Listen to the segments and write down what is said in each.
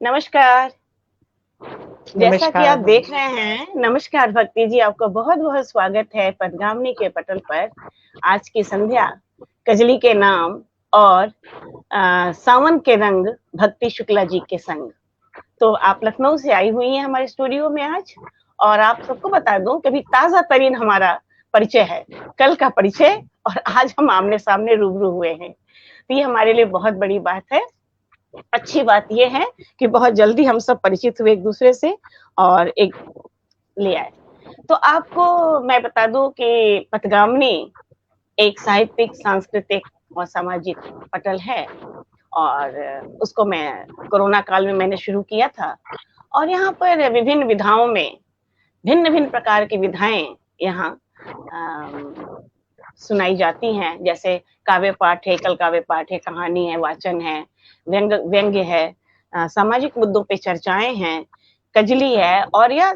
नमस्कार। जैसा कि नमस्कार। आप देख रहे हैं, नमस्कार भक्ति जी, आपका बहुत-बहुत स्वागत है पद्गामिनी के पटल पर। आज की संध्या कजली के नाम और सावन के रंग भक्ति शुक्ला जी के संग। तो आप लखनऊ से आई हुई हैं हमारे स्टूडियो में आज और आप सबको बता दूं कि अभी ताज़ा-तरीन हमारा परिचय है। कल का परिचय और आज हम आमने-सामने रूबरू हुए हैं। तो ये हमारे लिए बहुत बड़ी बात है। अच्छी बात ये है कि बहुत जल्दी हम सब परिचित हुए एक दूसरे से और एक ले आए। तो आपको मैं बता दूं कि पथगामिनी एक साहित्यिक, सांस्कृतिक और सामाजिक पटल है और उसको मैं कोरोना काल में मैंने शुरू किया था और यहाँ पर विभिन्न विधाओं में भिन्न-भिन्न प्रकार की विधाएँ यहाँ सुनाई जाती हैं। जैसे काव्य पाठ है, एकल काव्य पाठ है, कहानी है, वाचन है, व्यंग्य है, सामाजिक मुद्दों पे चर्चाएँ हैं, कजली है और या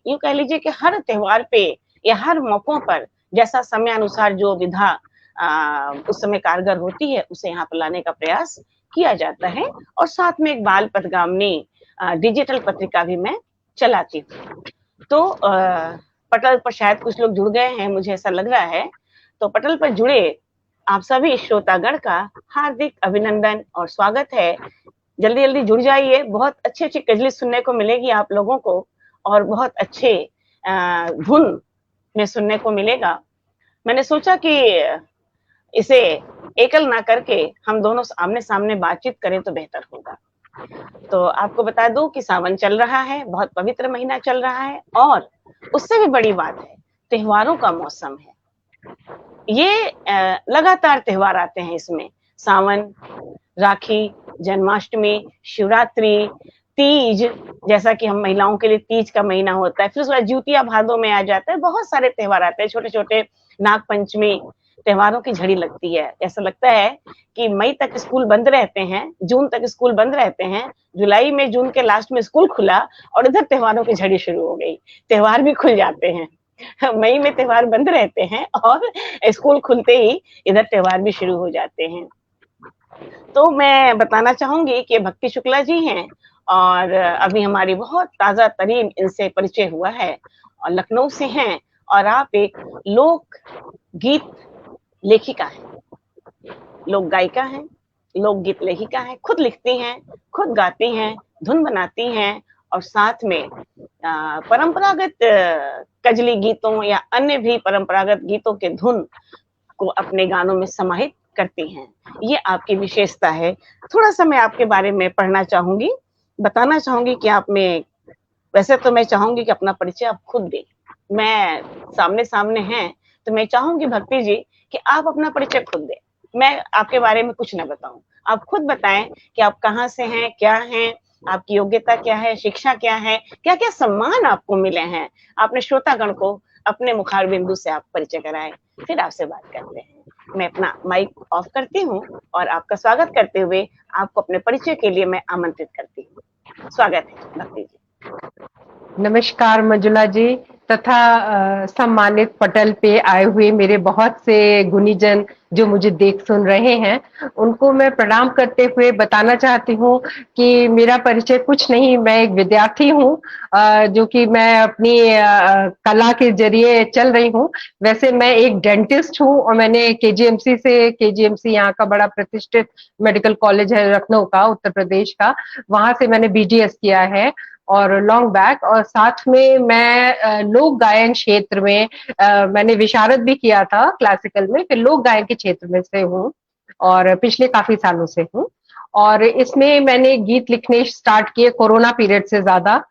यूँ कह लीजिए कि हर त्योहार पे या हर मौकों पर जैसा समय अनुसार जो विधा उस समय कारगर होती है, उसे यहाँ पर लाने का प्रयास किया जाता है और साथ में एक बाल पथगामिनी डिजिटल पत्रिका भी मैं चलाती हूँ। तो पटल पर शायद कुछ लोग जुड़ गए हैं, मुझे ऐसा लग रहा है। तो पटल पर जुड़े आप सभी श्रोतागण का हार्दिक अभिनंदन और स्वागत है। जल्दी-जल्दी जुड़ जाइए, बहुत अच्छी-अच्छी कजली सुनने को मिलेगी आप लोगों को और बहुत अच्छे धुन में सुनने को मिलेगा। मैंने सोचा कि इसे एकल ना करके हम दोनों आमने-सामने बातचीत करें तो बेहतर होगा। तो आपको बता दूँ कि सावन चल रहा है, बहुत पवित्र महीना चल रहा है और उससे भी बड़ी बात है, त्योहारों का मौसम है। ये लगातार त्योहार आते हैं इसमें, सावन, राखी, जन्माष्टमी, शिवरात्रि, तीज, जैसा कि हम महिलाओं के लिए तीज का महीना होता है, फिर उसके बाद ज्यूतिया भादो में आ जाता है, बहुत सारे त्योहार आते हैं, छोटे-छोटे नागपंचमी, त्योहारों की झड़ी लगती है। ऐसा लगता है कि मई तक स्कूल बंद रहते हैं, जून तक स्कूल बंद रहते हैं, जुलाई में जून के लास्ट में स्कूल खुला और इधर त्योहारों की झड़ी शुरू हो गई। त्योहार भी खुल जाते हैं। मई में त्योहार बंद रहते हैं और स्कूल खुलते ही इधर त्योहार भी शुरू हो जाते हैं। तो मैं बताना चाहूँगी कि भक्ति शुक्ला जी हैं और अभी हमारी बहुत ताज़ा तरीन इनसे परिचय हुआ है और लखनऊ से हैं और आप एक लोक गीत लेखिका हैं, लोक गायिका हैं, लोकगीत लेखिका हैं, खुद लिखती हैं, खुद गाती हैं, धुन बनाती हैं और साथ में परंपरागत कजली गीतों या अन्य भी परंपरागत गीतों के धुन को अपने गानों में समाहित करती हैं। ये आपकी विशेषता है। थोड़ा-सा मैं आपके बारे में पढ़ना चाहूँगी, बताना चाहूँगी कि आप में वैसे तो मैं चाहूँगी कि अपना परिचय आप खुद दें। मैं सामने-सामने हैं, तो मैं चाहूँगी भक्ति जी कि आप अपना परिचय खुद दें। मैं आपके बारे में कुछ ना बताऊँ। आप खुद बताएँ कि आप कहाँ से हैं, क्या हैं, आपकी योग्यता क्या है, शिक्षा क्या है, क्या-क्या सम्मान आपको मिले हैं? आपने श्रोतागण को अपने मुखारबिंदु से आप परिचय कराएँ, फिर आपसे बात करते हैं। मैं अपना माइक ऑफ करती हूँ और आपका स्वागत करते हुए आपको अपने परिचय के लिए मैं आमंत्रित करती हूँ। स्वागत है, भक्ति जी। नमस्कार मंजुला जी तथा सम्मानित पटल पे आए हुए मेरे बहुत से गुणीजन जो मुझे देख सुन रहे हैं, उनको मैं प्रणाम करते हुए बताना चाहती हूँ कि मेरा परिचय कुछ नहीं, मैं एक विद्यार्थी हूँ जो कि मैं अपनी कला के जरिए चल रही हूँ। वैसे मैं एक डेंटिस्ट हूँ और मैंने केजीएमसी यहाँ का बड़ा प्रतिष्ठित मेडिकल कॉलेज है लखनऊ का, उत्तर प्रदेश का, वहां से मैंने बीडीएस किया है और लॉन्ग बैक, और साथ में मैं लोक गायन क्षेत्र में मैंने विशारद भी किया था क्लासिकल में, फिर लोक गायन के क्षेत्र में से हूँ और पिछले काफी सालों से हूँ। और इसमें मैंने गीत लिखने स्टार्ट किए कोरोना पीरियड से ज्यादा,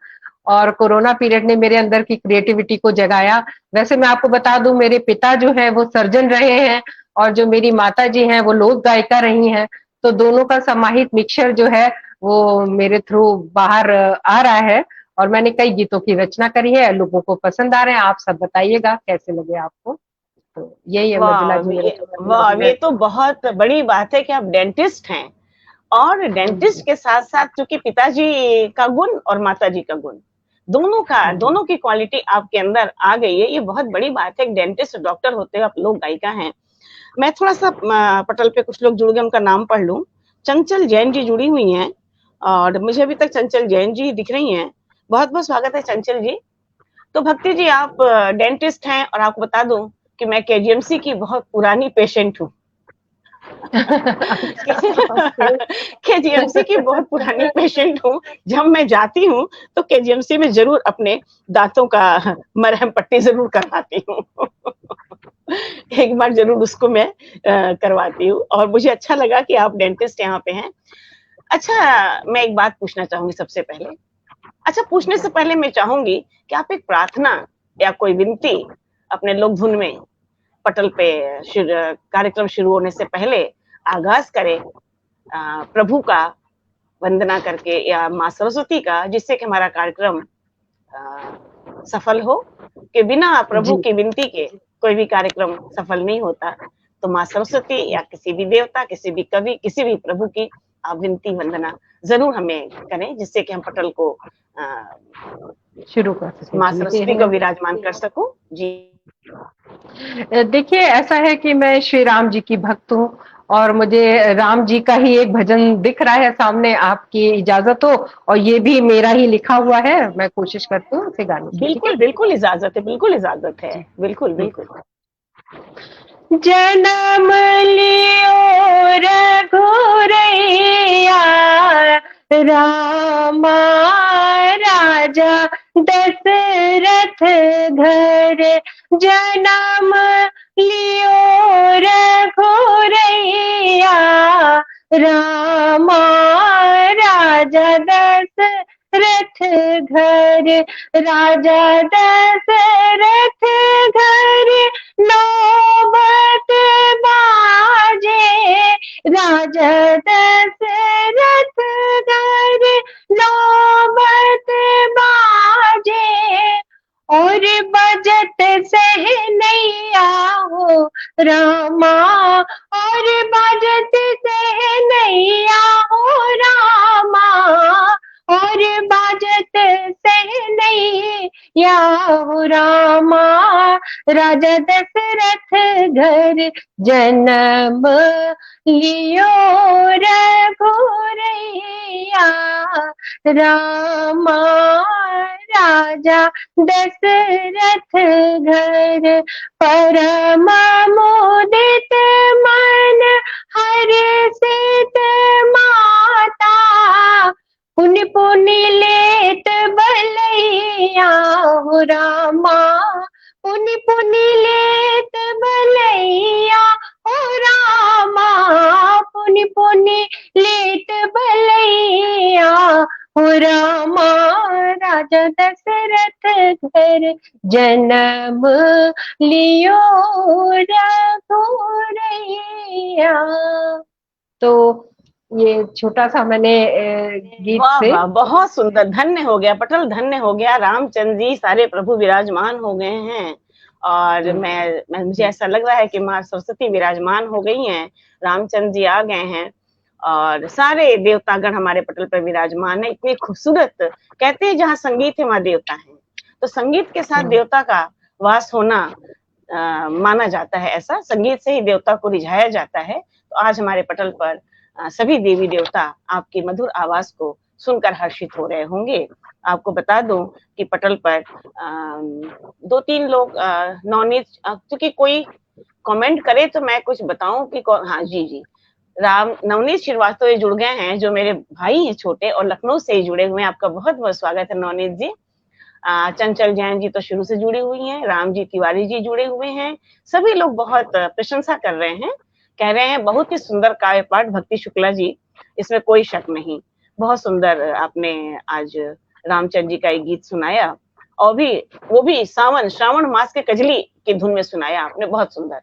और कोरोना पीरियड ने मेरे अंदर की क्रिएटिविटी को जगाया। वैसे मैं आपको बता दूं, मेरे पिता जो है वो सर्जन रहे हैं और जो मेरी माता जी हैं वो लोक गायिका रही हैं, तो दोनों का समाहित मिक्सचर जो है वो मेरे थ्रू बाहर आ रहा है और मैंने कई गीतों की रचना करी है, लोगों को पसंद आ रहे हैं। आप सब बताइएगा कैसे लगे आपको। तो यही है मजुला जी मेरे वाह! ये तो बहुत बड़ी बात है कि आप डेंटिस्ट हैं और डेंटिस्ट के साथ-साथ चूँकि पिताजी का गुण और माताजी का गुण, दोनों की क्वालिटी आपके अंदर आ गई है, ये बहुत बड़ी बात है। एक डेंटिस्ट डॉक्टर होते हुए आप लोक गायिका हैं। मैं थोड़ा-सा पटल पे कुछ लोग जुड़ गए, उनका नाम पढ़ लूँ। चंचल जैन जी जुड़ी हुई हैं और मुझे अभी तक चंचल जैन जी दिख रही हैं। बहुत बहुत स्वागत है चंचल जी। तो भक्ति जी, आप डेंटिस्ट हैं और आपको बता दूं कि मैं केजीएमसी की बहुत पुरानी पेशेंट हूँ। केजीएमसी की बहुत पुरानी पेशेंट हूँ। जब मैं जाती हूँ तो केजीएमसी में जरूर अपने दांतों का मरहम पट्टी जरूर करवाती हूँ। एक बार जरूर उसको मैं करवाती हूँ और मुझे अच्छा लगा कि आप डेंटिस्ट यहाँ पे हैं। अच्छा, मैं एक बात पूछना चाहूंगी सबसे पहले। अच्छा, पूछने से पहले मैं चाहूंगी कि आप एक प्रार्थना या कोई विनती अपने लोक धुन में पटल पे कार्यक्रम शुरू होने से पहले आगाज करें, प्रभु का वंदना करके या माँ सरस्वती का, जिससे कि हमारा कार्यक्रम सफल हो। कि बिना प्रभु की विनती के कोई भी कार्यक्रम सफल नहीं होता। तो माँ सरस्वती या किसी भी देवता, किसी भी कवि, किसी भी प्रभु की आप विनती वंदना जरूर हमें करें, जिससे कि हम पटल को शुरू कर सकें। माँ सरस्वती को विराजमान कर सकूं। जी देखिए, ऐसा है कि मैं श्री राम जी की भक्त हूँ और मुझे राम जी का ही एक भजन दिख रहा है सामने, आपकी इजाजत हो, और ये भी मेरा ही लिखा हुआ है, मैं कोशिश करती हूँ उसे गाने की। बिल्कुल बिल्कुल इजाजत है, बिल्कुल इजाजत है, बिल्कुल बिल्कुल। जन्म लियो रघुरैया रामा राजा दशरथ घर, जन्म लियो रघुरैया रामा राजा दशरथ घर, राजा दशरथ घर नौबत बाजे, राजा दशरथ घर नौबत बाजे, और बजत सहनैया हो रामा, और बजत सहनैया हो रामा, और बाजत सहनैया हो रामा, राजा दशरथ घर जन्म लियो रघुरैया रामा राजा दशरथ घर, परम मुदित मन हर्षित माता, पुनि पुनि लेत बलैया हो रामा, पुनि पुनि लेत बलैया हो रामा, पुनि पुनि लेत बलैया हो रामा, राजा दशरथ घर जन्म लियो रघुरैया। तो ये छोटा सा मैंने गीत वाह से। वाह, बहुत सुंदर, धन्य हो गया पटल, धन्य हो गया। रामचंद्र जी सारे प्रभु विराजमान हो गए हैं और मुझे ऐसा लग रहा है कि माँ सरस्वती विराजमान हो गई हैं, रामचंद्र जी आ गए हैं और सारे देवतागण हमारे पटल पर विराजमान है। इतनी खूबसूरत, कहते हैं जहाँ संगीत है वहाँ देवता है, तो संगीत के साथ देवता का वास होना माना जाता है। ऐसा संगीत से ही देवता को रिझाया जाता है। तो आज हमारे पटल पर सभी देवी देवता आपकी मधुर आवाज को सुनकर हर्षित हो रहे होंगे। आपको बता दूं कि पटल पर 2-3 लोग नॉनवेज, क्योंकि कोई कमेंट करे तो मैं कुछ बताऊं कि हाँ जी जी, राम नवनीत श्रीवास्तव जुड़ गए हैं, जो मेरे भाई हैं छोटे और लखनऊ से ही जुड़े हुए हैं। आपका बहुत बहुत स्वागत है नवनीत जी। चंचल जैन जी तो शुरू से जुड़ी हुई हैं, राम जी तिवारी जी जुड़े हुए हैं। सभी लोग बहुत प्रशंसा कर रहे हैं, कह रहे हैं बहुत ही सुंदर काव्य पाठ भक्ति शुक्ला जी, इसमें कोई शक नहीं। बहुत सुंदर आपने आज रामचंद्र जी का एक गीत सुनाया, और भी वो भी श्रावण मास के कजली की धुन में सुनाया आपने, बहुत सुंदर।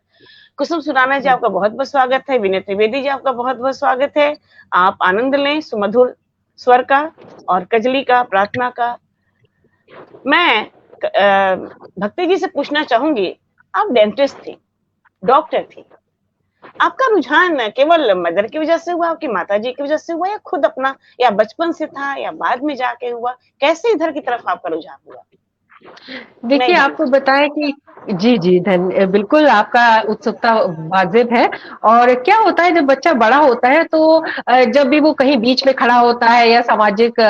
कुसुम सुराना जी आपका बहुत बहुत स्वागत है। विनय त्रिवेदी जी आपका बहुत बहुत स्वागत है। आप आनंद लें सुमधुर स्वर का और कजली का, प्रार्थना का। मैं भक्ति जी से पूछना चाहूंगी, आप डेंटिस्ट थी, डॉक्टर थी, आपका रुझान केवल मदर की वजह से हुआ, आपकी माता जी की वजह से हुआ, या खुद अपना, या बचपन से था, या बाद में जाके हुआ? कैसे इधर की तरफ आपका रुझान हुआ? मैं देखिए, जानना आपको चाहूंगी। बताएं कि जी जी बिल्कुल आपका उत्सुकता वाजिब है। और क्या होता है जब बच्चा बड़ा होता है तो जब भी वो कहीं बीच में खड़ा होता है या सामाजिक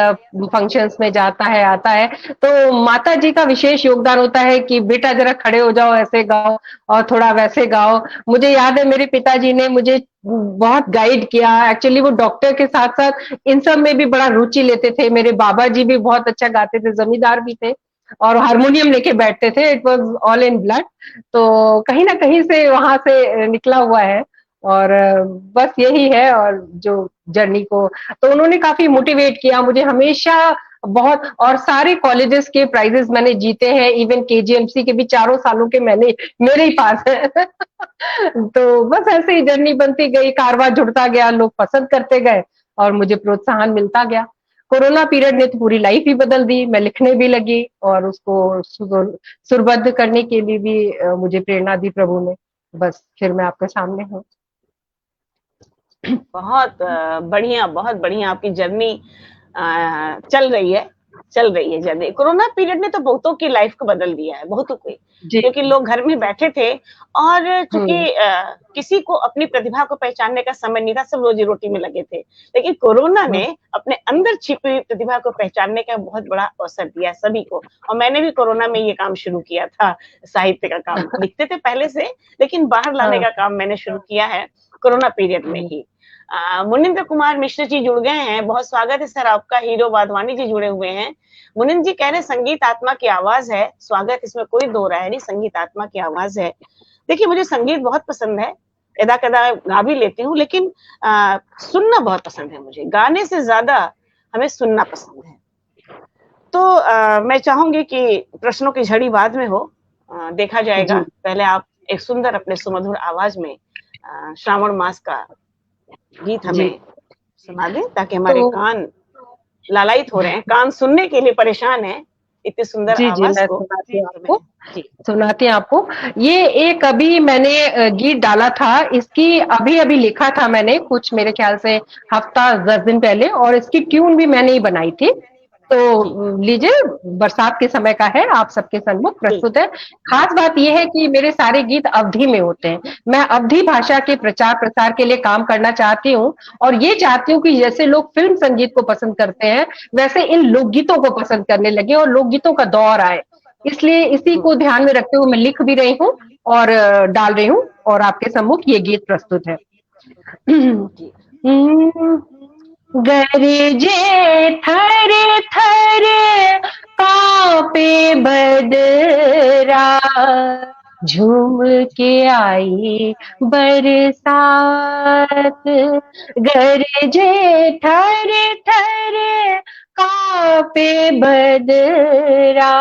फंक्शंस में जाता है आता है, तो माता जी का विशेष योगदान होता है कि बेटा जरा खड़े हो जाओ, ऐसे गाओ और थोड़ा वैसे गाओ। मुझे याद है मेरे पिताजी ने मुझे बहुत गाइड किया। एक्चुअली वो डॉक्टर के साथ साथ इन सब में भी बड़ा रुचि लेते थे। मेरे बाबा जी भी बहुत अच्छा गाते थे, जमींदार भी थे और हारमोनियम लेके बैठते थे। It was all in blood. तो कहीं ना कहीं से वहां से निकला हुआ है। और बस यही है। और जो जर्नी को तो उन्होंने काफी मोटिवेट किया मुझे हमेशा बहुत। और सारे कॉलेजेस के प्राइजेस मैंने जीते हैं, इवन केजीएमसी के भी चारों सालों के मैंने मेरे ही पास है। तो बस ऐसे ही जर्नी बनती गई, कारवां जुड़ता गया, लोग पसंद करते गए और मुझे प्रोत्साहन मिलता गया। कोरोना पीरियड ने तो पूरी लाइफ ही बदल दी। मैं लिखने भी लगी और उसको सुरबद्ध करने के लिए भी मुझे प्रेरणा दी प्रभु ने। बस फिर मैं आपके सामने हूँ। बहुत बढ़िया, बहुत बढ़िया आपकी जर्नी चल रही है, चल रही है जर्नी। कोरोना पीरियड ने तो बहुतों की लाइफ को बदल दिया है, बहुतों की, जी। क्योंकि लोग घर में बैठे थे और चूंकि हम्म। किसी को अपनी प्रतिभा को पहचानने का समय नहीं था, सब रोजी रोटी में लगे थे। लेकिन कोरोना ने हम्म। अपने अंदर छिपी हुई प्रतिभा को पहचानने का बहुत बड़ा अवसर दिया सभी को। और मैंने भी कोरोना में ये काम शुरू किया था, साहित्य का काम। लिखते थे पहले से, लेकिन बाहर लाने हाँ। का काम मैंने शुरू किया है कोरोना पीरियड में ही। मुनिंद्र कुमार मिश्र जी जुड़ गए हैं, बहुत स्वागत है सर आपका। हीरो वाधवानी जी जुड़े हुए हैं। मुनिंद्र जी कह रहे संगीत आत्मा की आवाज है। स्वागत, इसमें कोई दो राय नहीं, संगीत आत्मा की आवाज है। देखिए, मुझे संगीत बहुत पसंद है, यदा कदा गा भी लेती हूँ, लेकिन सुनना बहुत पसंद है मुझे, गाने से ज्यादा हमें सुनना पसंद है। तो मैं चाहूंगी कि प्रश्नों की झड़ी बाद में हो, देखा जाएगा। जी पहले आप एक सुंदर अपने सुमधुर आवाज में श्रावण मास का गीत जी। हमें सुना दें, ताकि हमारे तो कान लालायित हो रहे हैं, कान सुनने के लिए परेशान हैं इतनी सुंदर जी जी आवाज मैं को। सुनाती हूँ तो आपको। मैं जी सुनाती हूँ आपको। ये एक अभी मैंने गीत डाला था। इसकी अभी अभी लिखा था मैंने, कुछ मेरे ख्याल से हफ्ता 10 दिन पहले, और इसकी ट्यून भी मैंने ही बनाई थी। जी तो लीजिए, बरसात के समय का है, आप सबके सम्मुख जी प्रस्तुत है। खास बात यह है कि मेरे सारे गीत अवधि में होते हैं। मैं अवधि भाषा के प्रचार प्रसार के लिए काम करना चाहती हूँ। और ये चाहती हूँ कि जैसे लोग फिल्म संगीत को पसंद करते हैं, वैसे इन लोकगीतों को पसंद करने लगे और लोकगीतों का दौर आए। इसलिए इसी को ध्यान में रखते हुए मैं लिख भी रही हूँ और डाल रही हूँ, और आपके सम्मुख ये गीत प्रस्तुत है। जी गरजे थर थर कांपे बदरा, झूम के आई बरसात। गरजे थर थर कांपे बदरा,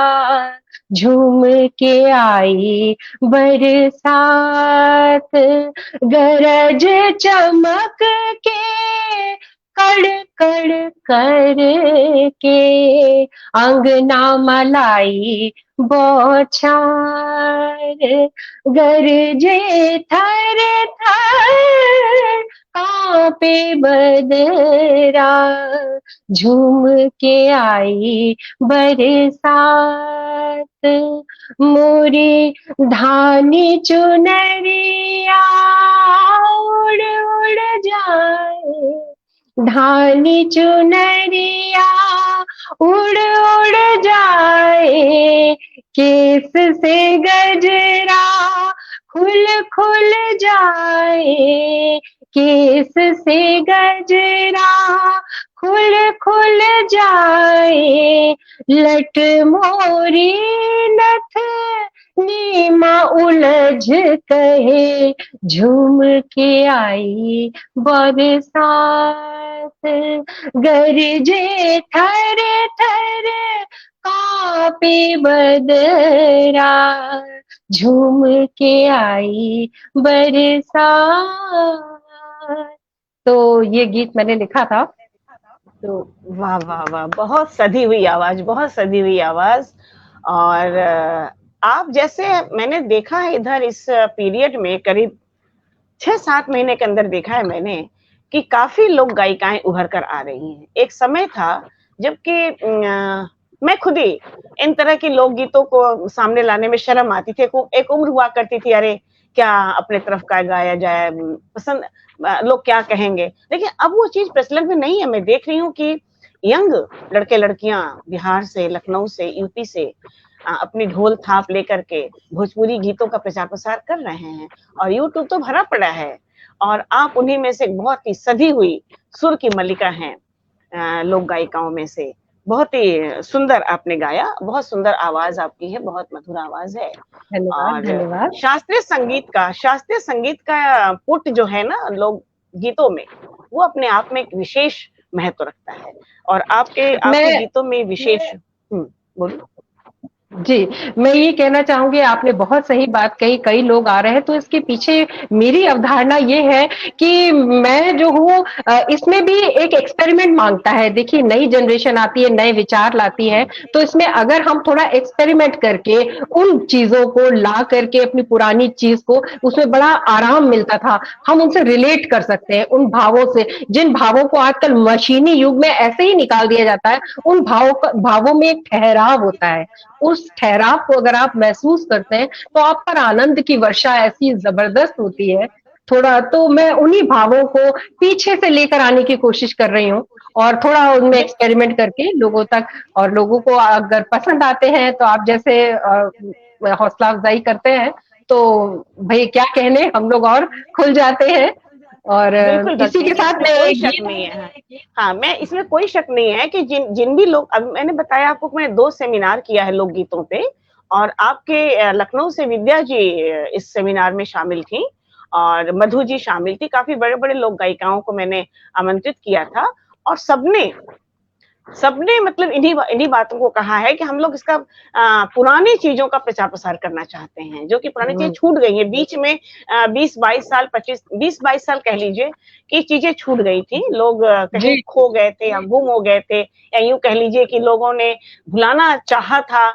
झूम के आई बरसात। गरज चमक के कड़ कड़ कर के, अंगना मलाई बौछार। गरजे थर थर कांपे बदरा, झूम के आई बरसात। मोरी धानी चुनरिया उड़ उड़ जाए, धानी चुनरिया उड़ उड़ जाए। केस से गजरा खुल खुल जाए, केस से गजरा खुल खुल जाए। लट मोरी नथ नीमा उलझ कहे, झूम के आई बरसात। गरजे थर थर कांपे बदरा, झूम के आई बरसात। तो ये गीत मैंने लिखा था। तो वाह वाह वाह, बहुत सधी हुई आवाज, बहुत सधी हुई आवाज। और आप जैसे, मैंने देखा है इधर इस पीरियड में करीब 6-7 महीने के अंदर देखा है मैंने कि काफी लोग गायिकाएं उभर कर आ रही हैं। एक समय था जबकि मैं खुद ही इन तरह की लोकगीतों को सामने लाने में शर्म आती थी। एक उम्र हुआ करती थी, अरे क्या अपने तरफ का गाया जाए, पसंद लोग क्या कहेंगे। लेकिन अब वो चीज प्रचलन में नहीं है। मैं देख रही हूँ कि यंग लड़के लड़कियां बिहार से, लखनऊ से, यूपी से अपनी ढोल थाप लेकर के भोजपुरी गीतों का प्रचार प्रसार कर रहे हैं, और यूट्यूब तो भरा पड़ा है। और आप उन्हीं में से एक बहुत ही सधी हुई सुर की मल्लिका हैं, लोक गायिकाओं में से। बहुत ही सुंदर आपने गाया, बहुत सुंदर आवाज आपकी है, बहुत मधुर आवाज है। धन्यवाद, और धन्यवाद। शास्त्रीय संगीत का पुट जो है ना लोक गीतों में, वो अपने आप में एक विशेष महत्व रखता है, और आपके मैं गीतों में विशेष बोलिए। जी, मैं ये कहना चाहूँगी, आपने बहुत सही बात कही, कई लोग आ रहे हैं, तो इसके पीछे मेरी अवधारणा ये है कि मैं जो हूँ इसमें भी एक एक्सपेरिमेंट माँगता है। देखिए, नई जनरेशन आती है, नए विचार लाती है, तो इसमें अगर हम थोड़ा एक्सपेरिमेंट करके उन चीज़ों को ला करके अपनी पुरानी चीज़ को, उसमें बड़ा आराम मिलता था, हम उनसे रिलेट कर सकते हैं, उन भावों से, जिन भावों को आजकल मशीनी युग में ऐसे ही निकाल दिया जाता है, उन भावों में एक ठहराव होता है। उस ठहराव को अगर आप महसूस करते हैं तो आप पर आनंद की वर्षा ऐसी जबरदस्त होती है। थोड़ा तो मैं उन्हीं भावों को पीछे से लेकर आने की कोशिश कर रही हूँ, और थोड़ा उनमें एक्सपेरिमेंट करके लोगों तक, और लोगों को अगर पसंद आते हैं तो आप जैसे हौसला अफजाई करते हैं, तो भाई क्या कहने, हम लोग और खुल जाते हैं। और बिल्कुल इसी भक्ति के जी, साथ इसमें मैं कोई एक शक नहीं है। हाँ, हाँ, मैं इसमें कोई शक नहीं है कि जिन जिन भी लोग, अब मैंने बताया आपको, मैंने 2 सेमिनार किया है लोकगीतों पे, और आपके लखनऊ से विद्या जी इस सेमिनार में शामिल थीं, और मधु जी शामिल थी। काफ़ी बड़े-बड़े लोक गायिकाओं को मैंने आमंत्रित किया था, और सबने सबने मतलब इन्हीं बातों को कहा है कि हम लोग इसका पुरानी चीज़ों का प्रचार-प्रसार करना चाहते हैं, जो कि पुरानी चीज़ें छूट गई हैं। बीच में 20-22 साल, 20-22 साल कह लीजिए कि चीज़ें छूट गई थी। लोग कहीं जी, खो गए थे या गुम हो गए थे, या यूँ कह लीजिए कि लोगों ने भुलाना चाहा था,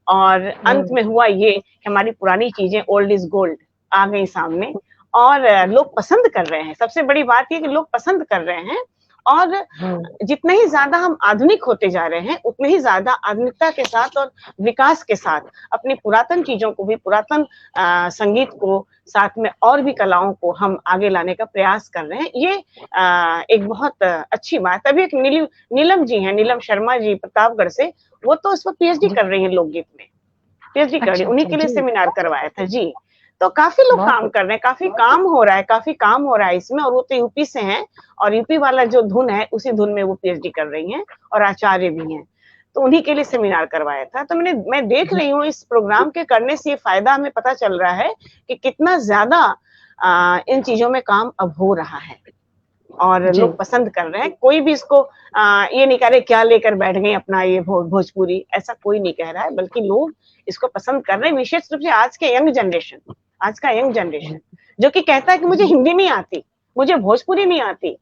और अंत में हुआ ये कि हमारी पुरानी चीज़ें ओल्ड इज़ गोल्ड आ गई सामने, और लोग पसंद कर रहे हैं। सबसे बड़ी बात ये कि लोग पसंद कर रहे हैं, और जितना ही ज़्यादा हम आधुनिक होते जा रहे हैं, उतने ही ज़्यादा आधुनिकता के साथ और विकास के साथ अपनी पुरातन चीज़ों को भी, पुरातन संगीत को, साथ में और भी कलाओं को हम आगे लाने का प्रयास कर रहे हैं। ये एक बहुत अच्छी बात है। अभी एक नीलम जी हैं, नीलम शर्मा जी प्रतापगढ़ से, वो तो इस वक़्त पीएचडी कर रही हैं लोकगीत में। पीएचडी कर रही हैं, अच्छा, उन्हीं अच्छा, के लिए जी, सेमिनार करवाया था। जी। तो काफ़ी लोग काम बहुत कर रहे हैं, काफ़ी काम हो रहा है इसमें, और वो तो यूपी से हैं, और यूपी वाला जो धुन है, उसी धुन में वो पीएचडी कर रही हैं, और आचार्य भी हैं। तो उन्हीं के लिए सेमिनार करवाया था। तो मैं देख रही हूँ इस प्रोग्राम के करने से ये फ़ायदा हमें पता चल रहा है कि कितना ज़्यादा इन चीज़ों में काम अब हो रहा है, और जी, लोग पसंद कर रहे हैं। कोई भी इसको ये नहीं कह रहे क्या लेकर बैठ गए अपना ये भोजपुरी, ऐसा कोई नहीं कह रहा है, बल्कि लोग इसको पसंद कर रहे हैं, विशेष रूप से आज का यंग जनरेशन, जो कि कहता है कि मुझे हिंदी नहीं आती, मुझे भोजपुरी नहीं आती,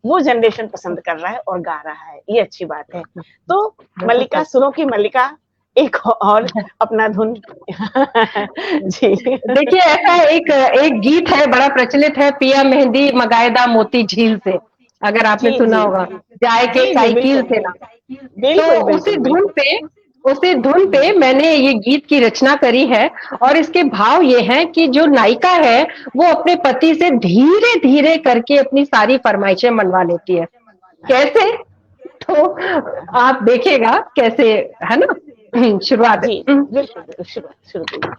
वो जनरेशन पसंद कर रहा है और गा रहा है, ये अच्छी बात है। तो बहुत मल्लिका, सुरों की मल्लिका, एक और अपना धुन जी। देखिए, ऐसा एक एक गीत है, बड़ा प्रचलित है, पिया मेहंदी मगाएदा मोती झील से, अगर आपने जी, सुना जी, होगा, जी। जाए के जी, जी, साइकिल बिल्कुल। से ना। तो बिल्कुल, उसी बिल्कुल, धुन बिल्कुल। पे उसी धुन हुँ। पे मैंने ये गीत की रचना करी है, और इसके भाव ये हैं कि जो नायिका है, वो अपने पति से धीरे-धीरे करके अपनी सारी फरमाइशें मनवा लेती है। कैसे? तो आप देखिएगा कैसे, है ना? शुरुआत जी, है। बिल्कुल, बिल्कुल, शुरू कीजिए।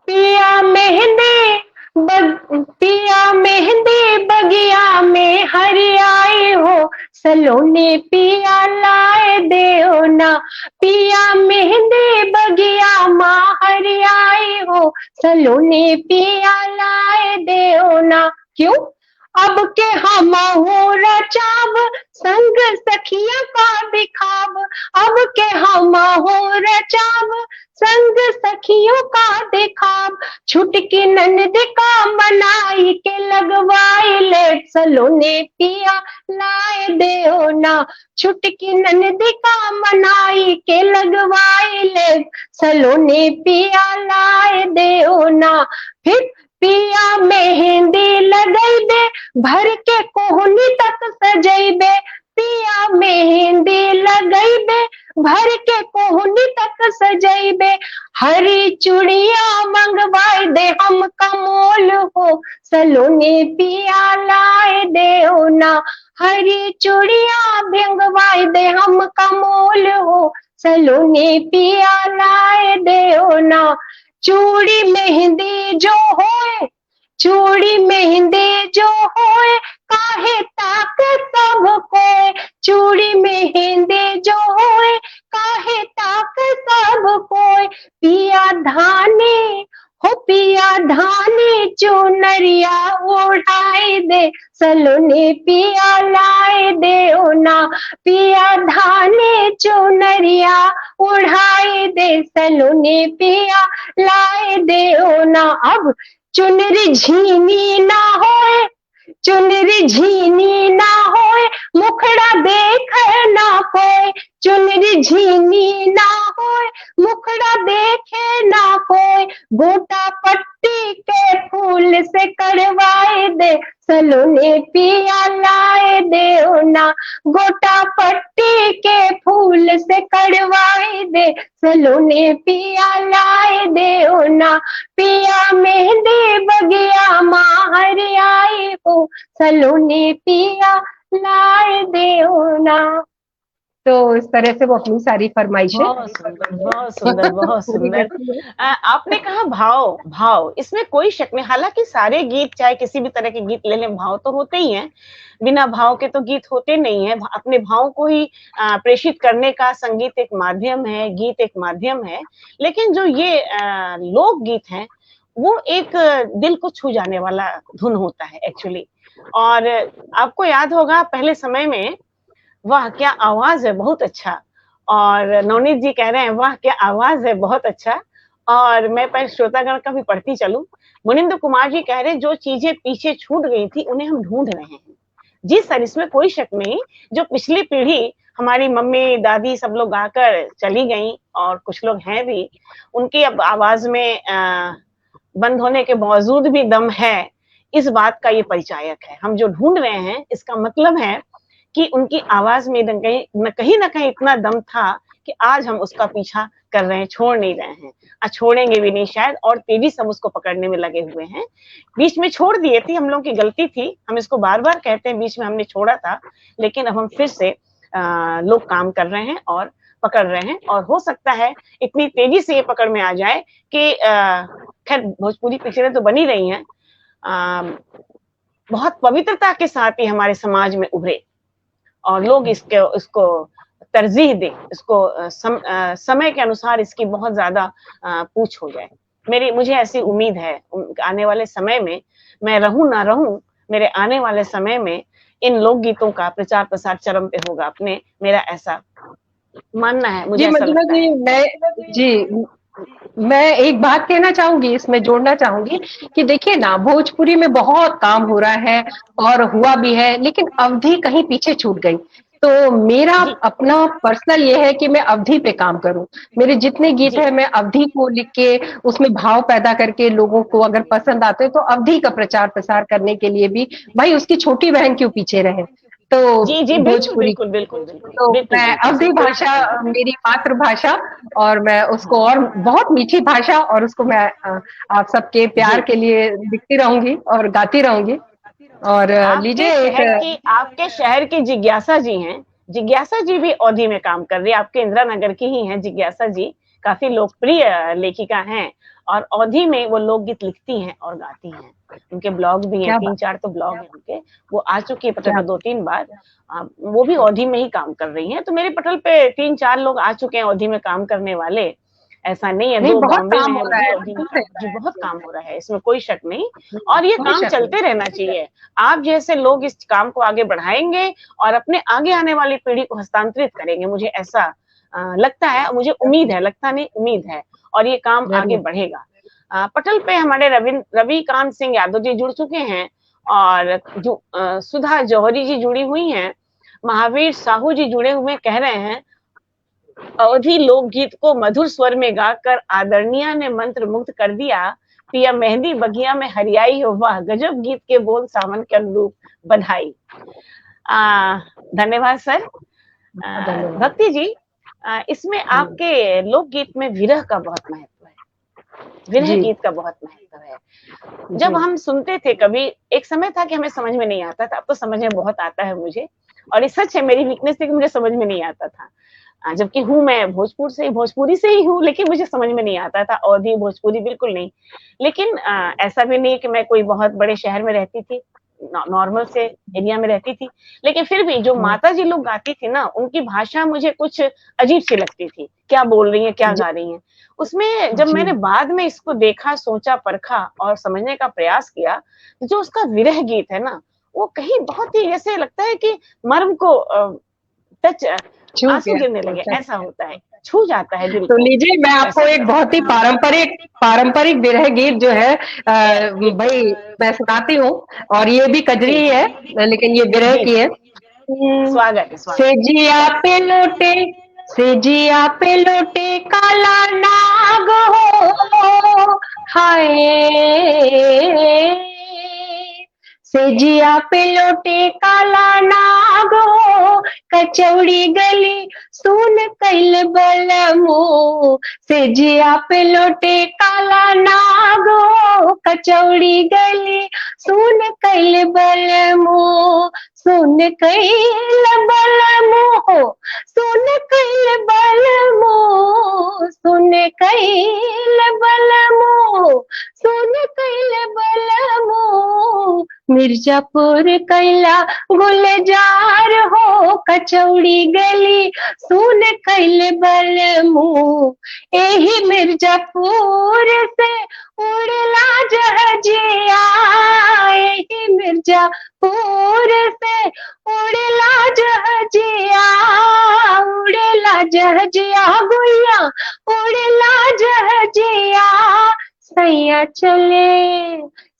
पिया मेहंदी पिया मेहंदी बगिया में हरियाई हो, सलोने पिया लाए देओ ना। पिया मेहंदी बगिया माँ हरियाई हो, सलोने पिया लाए देओ ना। क्यों? अब के हम हो रचाव, संग सखिया का दिखाव। अब के हम हो रचाव, संग सखियों का दिखाव। छुटकी ननद का मनाई के लगवाई ले, सलोने पिया लाए देओ ना। छुटकी ननद का मनाई के लगवाई ले, सलोने पिया लाए देओ ना। फिर पिया मेहंदी लगैबे, भर के कोहनी तक सजैबे। पिया मेहंदी लगैबे, भर के कोहनी तक सजैबे, हरी चूड़िया मंगवाए दे हम कमोल हो, सलोने पिया लाए दे हो ना, हरी चूड़िया मंगवाए दे हम कमोल हो, सलोने पिया लाए दे हो ना। चूड़ी मेहंदी जो होए, चूड़ी मेहंदी जो होए, काहे ताक सब कोय, चूड़ी मेहंदी जो होए, काहे ताक सब कोय, पिया धानी हो पिया धानी चुनरिया ओढ़ाई दे, सलोने पिया लाए दे ओ ना, पिया धानी चुनरिया ओढ़ाई दे, सलोने पिया लाए दे ओ ना। अब चुनरी झीनी ना होए, चुनरी झीनी ना होए, मुखड़ा देख ना कोई, चुनरी झीनी ना होए, मुखड़ा देखे ना कोई, गोटा पट्टी के फूल से करवाए दे, सलोने पिया लाए दे ओ ना, गोटा पट्टी के फूल से करवाए दे, सलोने पिया लाए दे ओ ना, पिया मेहंदी बगिया माहर आई हो, सलोने पिया लाए दे ओ ना। तो इस तरह से वो अपनी सारी फरमाइशें बहुत सुंदर, बहुत सुंदर, बहुत सुंदर। आपने कहा भाव, भाव, इसमें कोई शक नहीं। हालांकि सारे गीत, चाहे किसी भी तरह के गीत ले लें, भाव तो होते ही हैं। बिना भाव के तो गीत होते नहीं है। अपने भाव को ही प्रेषित करने का संगीत एक माध्यम है, गीत एक माध्यम है। लेकिन जो ये लोक गीत है, वो एक दिल को छू जाने वाला धुन होता है एक्चुअली। और आपको याद होगा पहले समय में, वाह क्या आवाज है, बहुत अच्छा। और नवनीत जी कह रहे हैं वाह क्या आवाज है, बहुत अच्छा। और मैं पहले श्रोतागण का भी पढ़ती चलूं। मुनिंद्र कुमार जी कह रहे हैं जो चीजें पीछे छूट गई थी उन्हें हम ढूंढ रहे हैं। जी सर, इसमें कोई शक नहीं। जो पिछली पीढ़ी, हमारी मम्मी दादी सब लोग गाकर चली गई, और कुछ लोग हैं भी, उनकी अब आवाज में बंद होने के बावजूद भी दम है, इस बात का ये परिचायक है। हम जो ढूंढ रहे हैं, इसका मतलब है कि उनकी आवाज में कहीं ना कहीं इतना दम था कि आज हम उसका पीछा कर रहे हैं, छोड़ नहीं रहे हैं, आज छोड़ेंगे भी नहीं शायद, और तेजी से उसको पकड़ने में लगे हुए हैं। बीच में छोड़ दिए थी, हम लोग की गलती थी, हम इसको बार बार कहते हैं, बीच में हमने छोड़ा था, लेकिन अब हम फिर से लोग काम कर रहे हैं और पकड़ रहे हैं। और हो सकता है इतनी तेजी से ये पकड़ में आ जाए कि खैर भोजपुरी पिक्चरें तो बनी रही हैं, बहुत पवित्रता के साथ ही हमारे समाज में उभरे, और लोग इसको तरजीह दें, इसको समय के अनुसार इसकी बहुत ज्यादा पूछ हो जाए। मुझे ऐसी उम्मीद है आने वाले समय में, मैं रहूं ना रहूं, मेरे आने वाले समय में इन लोकगीतों का प्रचार प्रसार चरम पे होगा अपने, मेरा ऐसा मानना है, मुझे ऐसा लगता है। मैं एक बात कहना चाहूंगी, इसमें जोड़ना चाहूंगी कि देखिए ना, भोजपुरी में बहुत काम हो रहा है और हुआ भी है, लेकिन अवधि कहीं पीछे छूट गई। तो मेरा अपना पर्सनल ये है कि मैं अवधि पे काम करूं। मेरे जितने गीत है, मैं अवधि को लिख के उसमें भाव पैदा करके लोगों को अगर पसंद आते हैं तो अवधि का प्रचार प्रसार करने के लिए भी, भाई उसकी छोटी बहन क्यों पीछे रहे। तो जी भोजपुरी, बिल्कुल बिल्कुल बिल्कुल, तो मैं अवधि भाषा मेरी मातृभाषा, और मैं उसको, और बहुत मीठी भाषा, और उसको मैं आप सबके प्यार के लिए लिखती रहूंगी और गाती रहूंगी। और लीजिए, आपके शहर की जिज्ञासा जी हैं, जिज्ञासा जी भी अवधि में काम कर रही है, आपके इंदिरा नगर की ही हैं जिज्ञासा जी, काफी लोकप्रिय लेखिका हैं, और अवधि में वो लोकगीत लिखती हैं और गाती हैं। उनके ब्लॉग भी हैं, 3-4 तो ब्लॉग हैं उनके, वो आ चुकी है पटल पे 2-3 बार। वो भी अवधि में ही काम कर रही हैं। तो मेरे पटल पे 3-4 लोग आ चुके हैं अवधि में काम करने वाले, ऐसा नहीं है। 2 बॉम्बे में है, जी बहुत काम हो रहा है, इसमें कोई शक नहीं। और ये काम चलते रहना चाहिए। आप जैसे लोग इस काम को आगे बढ़ाएंगे और अपने आगे आने वाली पीढ़ी को हस्तांतरित करेंगे, मुझे ऐसा लगता है, मुझे उम्मीद है, लगता नहीं उम्मीद है, और ये काम आगे बढ़ेगा। पटल पे हमारे रविकांत सिंह यादव जी जुड़ चुके हैं, और सुधा जौहरी जी जुड़ी हुई हैं, महावीर साहू जी जुड़े हुए कह रहे हैं, अवधि लोकगीत को मधुर स्वर में गाकर आदरणीय ने मंत्र मुग्ध कर दिया, पिया मेहंदी बगिया में हरियाई हो, वाह गजब गीत के बोल सावन के अनुरूप, बधाई। धन्यवाद सर। धन्यवाद। भक्ति जी, इसमें आपके लोकगीत में विरह का बहुत महत्व है, विरह जी गीत का बहुत महत्व है। जी जब हम सुनते थे कभी, एक समय था कि हमें समझ में नहीं आता था, अब तो समझ में बहुत आता है मुझे, और ये सच है, मेरी वीकनेस थी कि मुझे समझ में नहीं आता था। जबकि हूँ मैं भोजपुरी से ही हूँ, लेकिन मुझे समझ में नहीं आता था, अवधी भोजपुरी बिल्कुल नहीं। लेकिन ऐसा भी नहीं कि मैं कोई बहुत बड़े शहर में रहती थी, नॉर्मल से एरिया में रहती थी, लेकिन फिर भी जो माता जी लोग गाती थी ना, उनकी भाषा मुझे कुछ अजीब सी लगती थी, क्या बोल रही हैं, क्या जी गा रही हैं। उसमें जब जी मैंने बाद में इसको देखा, सोचा, परखा और समझने का प्रयास किया, जो उसका विरह गीत है ना, वो कहीं बहुत ही ऐसे लगता है कि मर्म को टच, छू आंसू गया। गिरने लगे, ऐसा होता है, छू जाता है दिल तो को, लीजिए, मैं आपको ऐसा एक बहुत ही पारंपरिक पारंपरिक विरह गीत जो है जी भाई मैं सुनाती हूँ। और ये भी कजरी जी ही है, लेकिन ये विरह जी की है। जी, स्वागत है, स्वागत। सेजिया पे लोटे, सेजिया पे लोटे काला नाग हो, हाय। सेजिया पे लोटे काला नाग हो, कचौड़ी गली सुन कैल बलमो। सेजिया पे लोटे काला नाग हो, कचौड़ी गली सुन कैल बलमो। सुन कैल बलमो, सुन कैल बलमो, सुन कैल बलमो, सुन कैल बलमो। मिर्जापुर कैला गुलजार हो, कचौड़ी गली सुन कैल बलमो। एही मिर्जापुर से उड़ला जहाजिया, एही मिर्जापुर से उड़ला जहाजिया, उड़ला जहाजिया गुइया, उड़ला जहाजिया। सैया चले,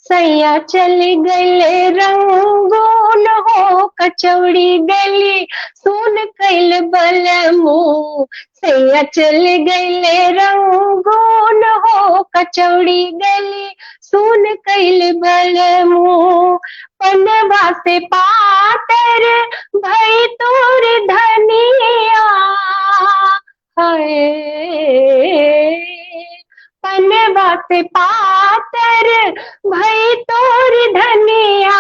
सैया चली गले रंगून हो, कचौड़ी गली सुन कैल बलमो। सैया चल गले रंगून हो, कचौड़ी गली सुन कैल बलमो। पनवा से पातर भई तोर धनिया, हाय। पनवा से पातर भई तोरी धनिया,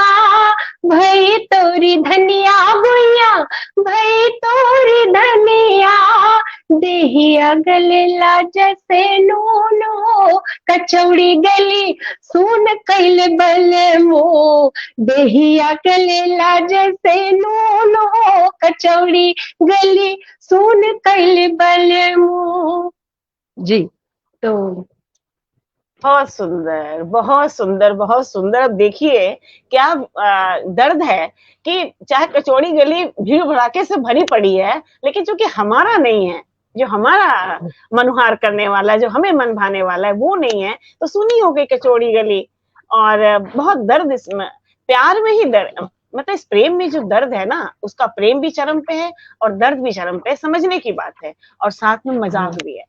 भई तोरी धनिया गुइया, भई तोरी धनिया। देहिया गलेला जैसे नून हो, कचौड़ी गली सुन कैल बलमो। देहिया गलेला जैसे नून हो, कचौड़ी गली सुन कैल बलमो। जी, तो बहुत सुंदर, बहुत सुंदर, बहुत सुंदर। अब देखिए क्या दर्द है कि चाहे कचौड़ी गली भीड़ भड़ाके से भरी पड़ी है, लेकिन चूंकि हमारा नहीं है, जो हमारा मनुहार करने वाला, जो हमें मन भाने वाला है, वो नहीं है, तो सुनी हो गई कचौड़ी गली। और बहुत दर्द इसमें, प्यार में ही दर्द, मतलब इस प्रेम में जो दर्द है ना, उसका प्रेम भी चरम पे है और दर्द भी चरम पे है, समझने की बात है, और साथ में मजाक भी है।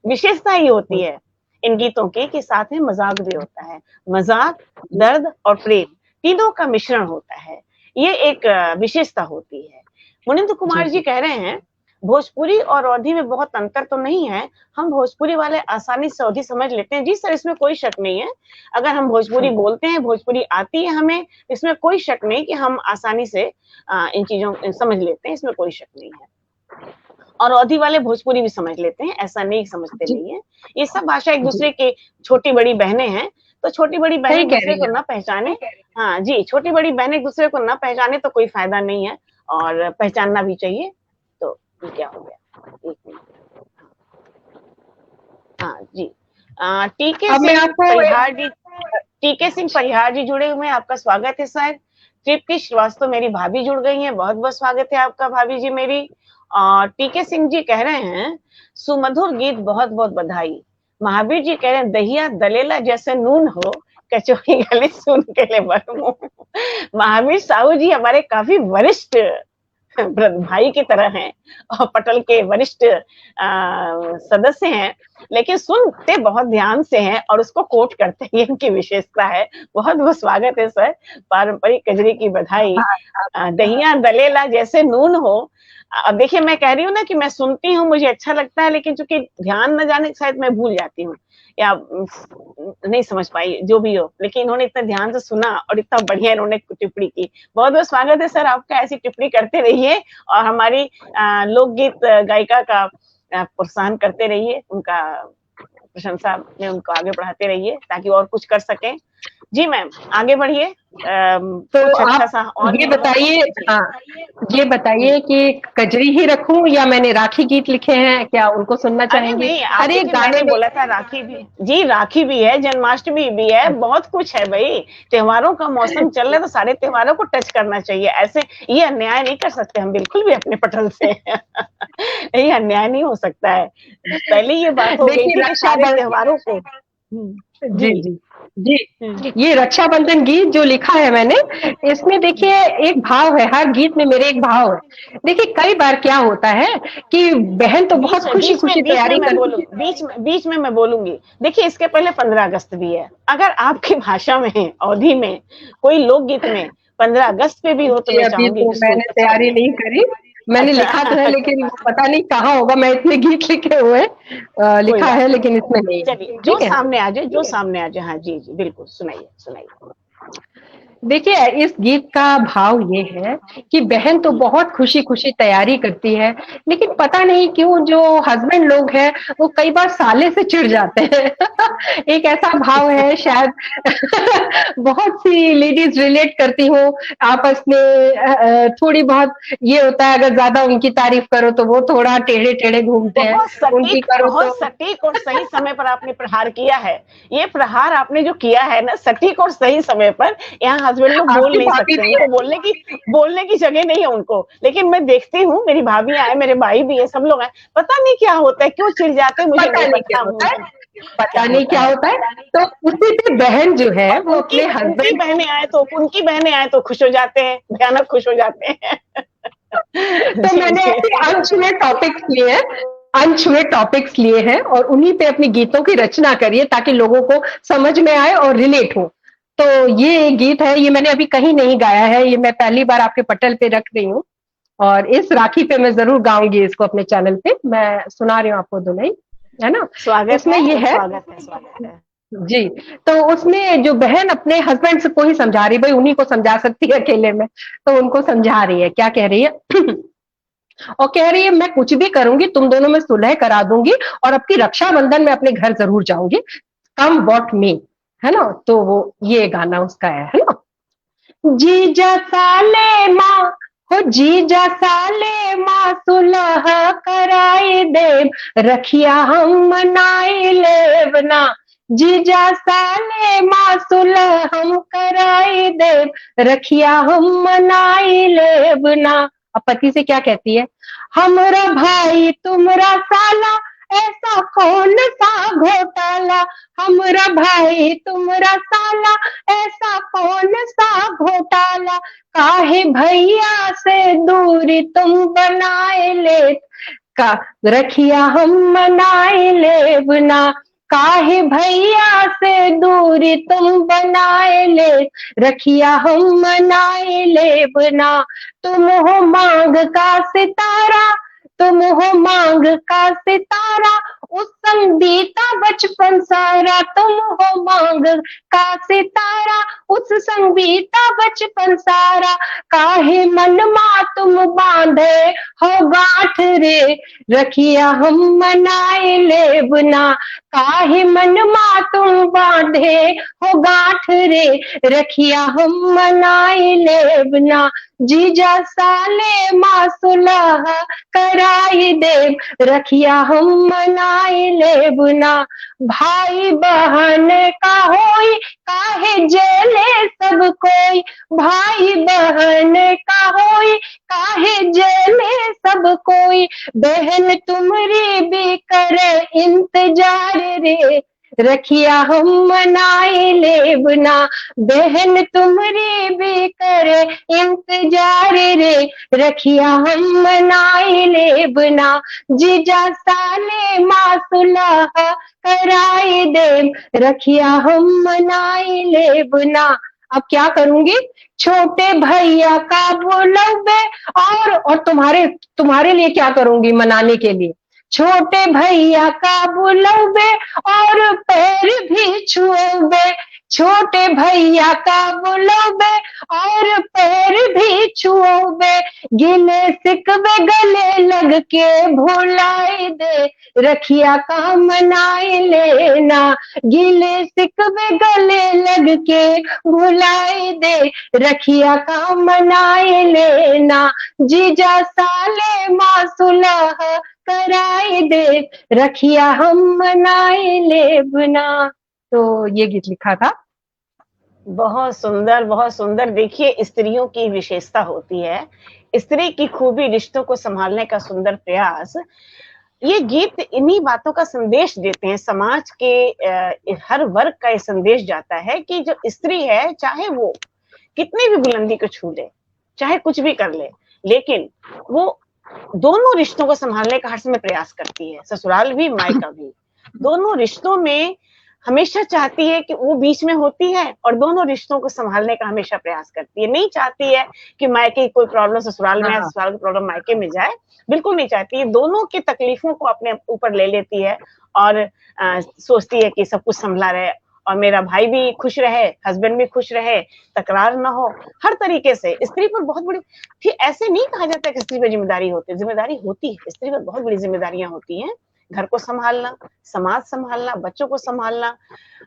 विशेषता ही होती है इन गीतों की कि साथ में मजाक भी होता है, मजाक, दर्द और प्रेम तीनों का मिश्रण होता है, ये एक विशेषता होती है। मुनिंद्र कुमार जी कह रहे हैं भोजपुरी और अवधी में बहुत अंतर तो नहीं है, हम भोजपुरी वाले आसानी से अवधी समझ लेते हैं। जी सर, इसमें कोई शक नहीं है, अगर हम भोजपुरी बोलते हैं, भोजपुरी आती है हमें, इसमें कोई शक नहीं कि हम आसानी से इन चीजों समझ लेते हैं, इसमें कोई शक नहीं है। और अवधी वाले भोजपुरी भी समझ लेते हैं, ऐसा नहीं समझते नहीं है। ये सब भाषा एक दूसरे की छोटी बड़ी बहनें हैं, तो छोटी बड़ी बहनें एक दूसरे को ना पहचाने, हाँ जी, छोटी बड़ी बहनें एक दूसरे को ना पहचाने तो कोई फायदा नहीं है, और पहचानना भी चाहिए। तो ये क्या हो गया, एक मिनट, हाँ जी, टीके सिंह परिहार जी जुड़े हुए हैं, आपका स्वागत है सर। तृप्ति श्रीवास्तव मेरी भाभी जुड़ गई हैं, बहुत बहुत स्वागत है आपका भाभी जी मेरी। और टीके सिंह जी कह रहे हैं सुमधुर गीत, बहुत बहुत बधाई। महावीर जी कह रहे हैं दहिया दलेला जैसे नून हो, कचौड़ी गले सुन के ले बरमो। महावीर साहू जी हमारे काफी वरिष्ठ भाई की तरह हैं और पटल के वरिष्ठ सदस्य हैं, लेकिन सुनते बहुत ध्यान से हैं और उसको कोट करते हैं, ये इनकी विशेषता है। बहुत बहुत स्वागत है सर, पारंपरिक कजरी की बधाई। दहिया दलेला जैसे नून हो। अब देखिए मैं कह रही हूँ ना कि मैं सुनती हूँ, मुझे अच्छा लगता है, लेकिन चूंकि ध्यान न जाने शायद मैं भूल जाती हूँ या नहीं समझ पाई, जो भी हो, लेकिन इन्होंने इतना ध्यान से सुना और इतना बढ़िया इन्होंने टिप्पणी की। बहुत बहुत स्वागत है सर आपका, ऐसी टिप्पणी करते रहिए और हमारी लोकगीत गायिका का प्रोत्साहन करते रहिए, उनका प्रशंसा में उनको आगे बढ़ाते रहिए ताकि और कुछ कर सकें। जी मैम आगे बढ़िए। तो कुछ अच्छा आप सा और ये बताइए, हाँ ये बताइए कि कजरी ही रखूं या मैंने राखी गीत लिखे हैं, क्या उनको सुनना अरे चाहेंगे? नहीं, हर आपके एक जी गाने मैंने में बोला था राखी भी, जी राखी भी है, जन्माष्टमी भी है, बहुत कुछ है भाई। त्योहारों का मौसम चल रहा है तो सारे त्योहारों को टच करना चाहिए। ऐसे ये अन्याय नहीं कर सकते हम बिल्कुल भी अपने पटल से। ये अन्याय नहीं हो सकता है। पहले ये बात हो गई देखिए थी कि सारे रक्षाबंधन, त्योहारों को जी जी जी जी, हम्म, ये रक्षाबंधन गीत जो लिखा है मैंने, इसमें देखिए एक भाव है, हर गीत में मेरे एक भाव है। देखिए कई बार क्या होता है कि बहन तो बहुत खुशी खुशी बीच में तैयारी मैं करती बोलूँ, बीच में मैं बोलूंगी। देखिए इसके पहले 15 अगस्त भी है। अगर आपकी भाषा में अवधि में कोई लोकगीत में 15 अगस्त पे भी हो तो है। मैं अभी चाहूंगी तो कि उसको मैंने अच्छा तैयारी नहीं करी, मैंने लिखा तो है अच्छा लेकिन वो पता नहीं कहाँ होगा, मैं इतने गीत लिखे हुए कोई लिखा बात है नहीं, लेकिन इसमें नहीं है। चलिए जो ठीक है, सामने आ जाए, जो सामने आ जाए। हाँ जी जी बिल्कुल, सुनाइए सुनाइए। देखिए इस गीत का भाव ये है कि बहन तो बहुत खुशी खुशी तैयारी करती है, लेकिन पता नहीं क्यों जो हस्बैंड लोग हैं वो कई बार साले से चिढ़ जाते हैं। एक ऐसा भाव है शायद। बहुत सी लेडीज रिलेट करती हूँ आपस में। थोड़ी बहुत ये होता है, अगर ज्यादा उनकी तारीफ करो तो वो थोड़ा टेढ़े टेढ़े घूमते हैं, उनकी करो तो बहुत सटीक और सही समय पर आपने प्रहार किया है। ये प्रहार आपने जो किया है ना, सटीक और सही समय पर। यहाँ हस्बैंड लोग बोल आपकी नहीं भाभी सकते, भी उनको है। बोलने की जगह नहीं है उनको। लेकिन मैं देखती हूँ, मेरी भाभी है, मेरे भाई भी है, सब लोग हैं, पता नहीं क्या होता है, क्यों चिढ़ जाते हैं मुझे पता नहीं नहीं क्या पता। होता है, क्या पता नहीं होता क्या है। होता है। तो उसी पे बहन जो है और वो अपने हस्बैंड, उनकी बहनें आए तो खुश हो जाते हैं, भयानक खुश हो जाते हैं। तो जी मैंने जी ऐसे अनछुए टॉपिक्स लिए हैं, अनछुए टॉपिक्स लिए हैं और उन्हीं पे अपनी गीतों की रचना करिए ताकि लोगों को समझ में आए और रिलेट हो। तो ये गीत है, ये मैंने अभी कहीं नहीं गाया है, ये मैं पहली बार आपके पटल पे रख रही हूँ और इस राखी पे मैं जरूर गाऊंगी इसको अपने चैनल पे। मैं सुना रही हूँ आपको दुल्हन, है ना? स्वागत उसमें है, ये है, स्वागत है, स्वागत है। जी, तो उसमें जो बहन अपने हस्बैंड से को ही समझा रही, भाई उन्हीं को समझा सकती है अकेले में, तो उनको समझा रही है, क्या कह रही है? और कह रही है मैं कुछ भी करूंगी, तुम दोनों में सुलह करा दूंगी और आपकी रक्षाबंधन में अपने घर जरूर जाऊंगी, कम वॉट मी, है ना? तो वो ये गाना उसका है ना? जीजा साले माँ, हो जीजा साले माँ सुलह कराई देव, रखिया हम मनाई लेव ना। जीजा साले माँ सुलह हम कराई देव, रखिया हम मनाई लेव ना। अब पति से क्या कहती है? हमरा भाई तुमरा साला, ऐसा कौन सा घोटाला, हमरा भाई तुमरा साला, ऐसा कौन सा घोटाला, काहे भैया से दूरी तुम बनाए ले, का रखिया हम मनाए लेब ना। काहे भैया से दूरी तुम बनाए ले, रखिया हम मनाए लेब ना। तुम हो मांग का सितारा, तुम हो मांग का सितारा, उस संग बीता बचपन सारा, तुम हो मांग का सितारा, उस संग बीता बचपन सारा, काहे मन मा तुम बांधे हो गांठ रे, रखिया हम मनाए लेब ना। काहे मन मा तुम बांधे हो गांठ रे, रखिया हम मनाए लेब ना। जीजा साले मा सुलह कराई देव, रखिया हम मनाए लेब ना। भाई बहन का होई काहे जेले सब कोई, भाई बहन का होई काहे जेले सब कोई, बहन तुमरी भी करे इंतजार रे, रखिया हम मनाए लेब ना। बहन तुमरी भी करे इंतजार रे, दे, रखिया हम मनाई लेब ना, जीजा साले माँ सुलह कराई दे, रखिया हम मनाई लेब ना। अब क्या करूंगी, छोटे भैया का बोलबे, और तुम्हारे तुम्हारे लिए क्या करूंगी मनाने के लिए, छोटे भैया का बुलबे और पैर भी छुएबे, छोटे भैया का बुलबे और पैर भी छुओबे, गिले सिकवे गले लग के भुलाई दे, रखिया का मनाई लेना, गिले सिकवे गले लग के भुलाई दे, रखिया का मनाई लेना, जीजा साले माँ सुलह कराई दे, रखिया हम मनाई लेबना। तो ये गीत लिखा था। बहुत सुंदर, बहुत सुंदर। देखिए, स्त्रियों की विशेषता होती है, स्त्री की खूबी, रिश्तों को संभालने का सुंदर प्रयास। ये गीत इन्हीं बातों का संदेश देते हैं, समाज के हर वर्ग का ये संदेश जाता है कि जो स्त्री है, चाहे वो कितनी भी बुलंदी को छू ले, चाहे कुछ भी कर ले, लेकिन वो दोनों रिश्तों को संभालने का हर समय प्रयास करती है, ससुराल भी, मायका भी। दोनों रिश्तों में हमेशा चाहती है कि वो बीच में होती है और दोनों रिश्तों को संभालने का हमेशा प्रयास करती है। नहीं चाहती है कि मायके की कोई प्रॉब्लम ससुराल में है, ससुराल की प्रॉब्लम मायके में जाए, बिल्कुल नहीं चाहती है। दोनों की तकलीफों को अपने ऊपर ले लेती है और सोचती है कि सब कुछ संभला रहे और मेरा भाई भी खुश रहे, हस्बैंड भी खुश रहे, तकरार ना हो, हर तरीके से। स्त्री पर बहुत बड़ी, फिर ऐसे नहीं कहा जाता कि स्त्री पर जिम्मेदारी होती है, जिम्मेदारी होती है, स्त्री पर बहुत बड़ी जिम्मेदारियां होती हैं। घर को संभालना, समाज संभालना, बच्चों को संभालना,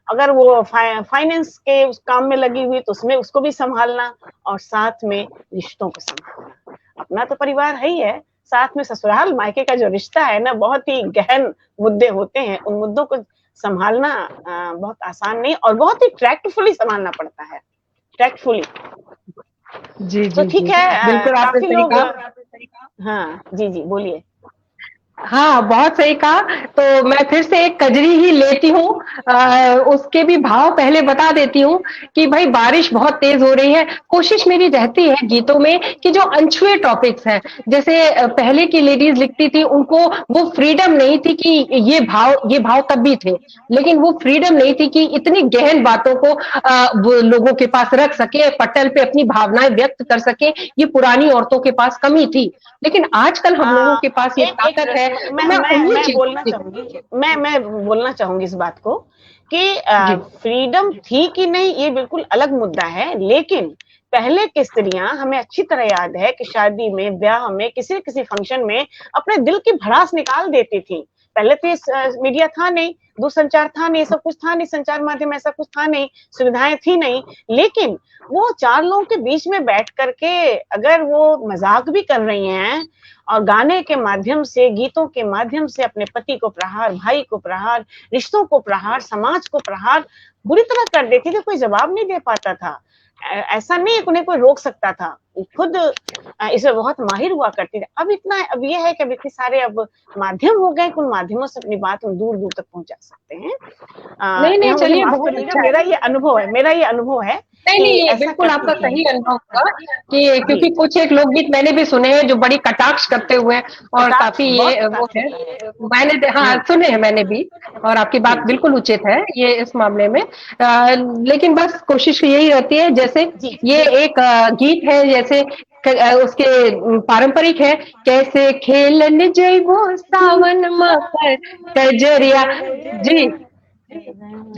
अगर वो फाइनेंस के उस काम में लगी हुई तो उसमें उसको भी संभालना, और साथ में रिश्तों को संभालना। अपना तो परिवार है ही है, साथ में ससुराल मायके का जो रिश्ता है ना, बहुत ही गहन मुद्दे होते हैं। उन मुद्दों को संभालना बहुत आसान नहीं और बहुत ही टैक्टफुली संभालना पड़ता है, टैक्टफुली। जी तो ठीक है, बिल्कुल आपने सही कहा। हाँ जी जी बोलिए। हाँ, बहुत सही कहा। तो मैं फिर से एक कजरी ही लेती हूँ, उसके भी भाव पहले बता देती हूँ कि भाई बारिश बहुत तेज हो रही है। कोशिश मेरी रहती है गीतों में कि जो अनछुए टॉपिक्स हैं, जैसे पहले की लेडीज लिखती थी, उनको वो फ्रीडम नहीं थी कि ये भाव तब भी थे, लेकिन वो फ्रीडम नहीं थी कि इतनी गहन बातों को वो लोगों के पास रख सके, पटल पे अपनी भावनाएं व्यक्त कर सके। ये पुरानी औरतों के पास कमी थी, लेकिन आजकल हम लोगों के पास ये ताकत है। मैं बोलना चाहूंगी इस बात को कि फ्रीडम थी कि नहीं, ये बिल्कुल अलग मुद्दा है। लेकिन पहले की स्त्रियां, हमें अच्छी तरह याद है कि शादी में, ब्याह में, किसी किसी फंक्शन में अपने दिल की भड़ास निकाल देती थी। पहले तो मीडिया था नहीं, दूरसंचार था नहीं, सब कुछ था नहीं, संचार माध्यम ऐसा कुछ था नहीं, सुविधाएं थी नहीं, लेकिन वो चार लोगों के बीच में बैठ करके अगर वो मजाक भी कर रही हैं और गाने के माध्यम से, गीतों के माध्यम से अपने पति को प्रहार, भाई को प्रहार, रिश्तों को प्रहार, समाज को प्रहार बुरी तरह कर देती थी, कोई जवाब नहीं दे पाता था। ऐसा नहीं है उन्हें कोई रोक सकता था, खुद इसमें बहुत माहिर हुआ करती थी। अब ये है कि अब इतने सारे अब माध्यम हो गए कि उन माध्यमों से अपनी बात हम दूर दूर तक पहुंचा सकते हैं। नहीं चलिए, बहुत अच्छा, मेरा ये अनुभव है। नहीं, ये बिल्कुल आपका सही अनुभव होगा कि क्योंकि कुछ एक लोकगीत मैंने भी सुने हैं जो बड़ी कटाक्ष करते हुए और काफी ये वो है, मैंने हाँ सुने हैं मैंने भी, और आपकी बात बिल्कुल उचित है ये इस मामले में। लेकिन बस कोशिश यही रहती है, जैसे ये एक गीत है, जैसे उसके पारंपरिक है, कैसे खेलन जइबो सावन मकर कजरिया। जी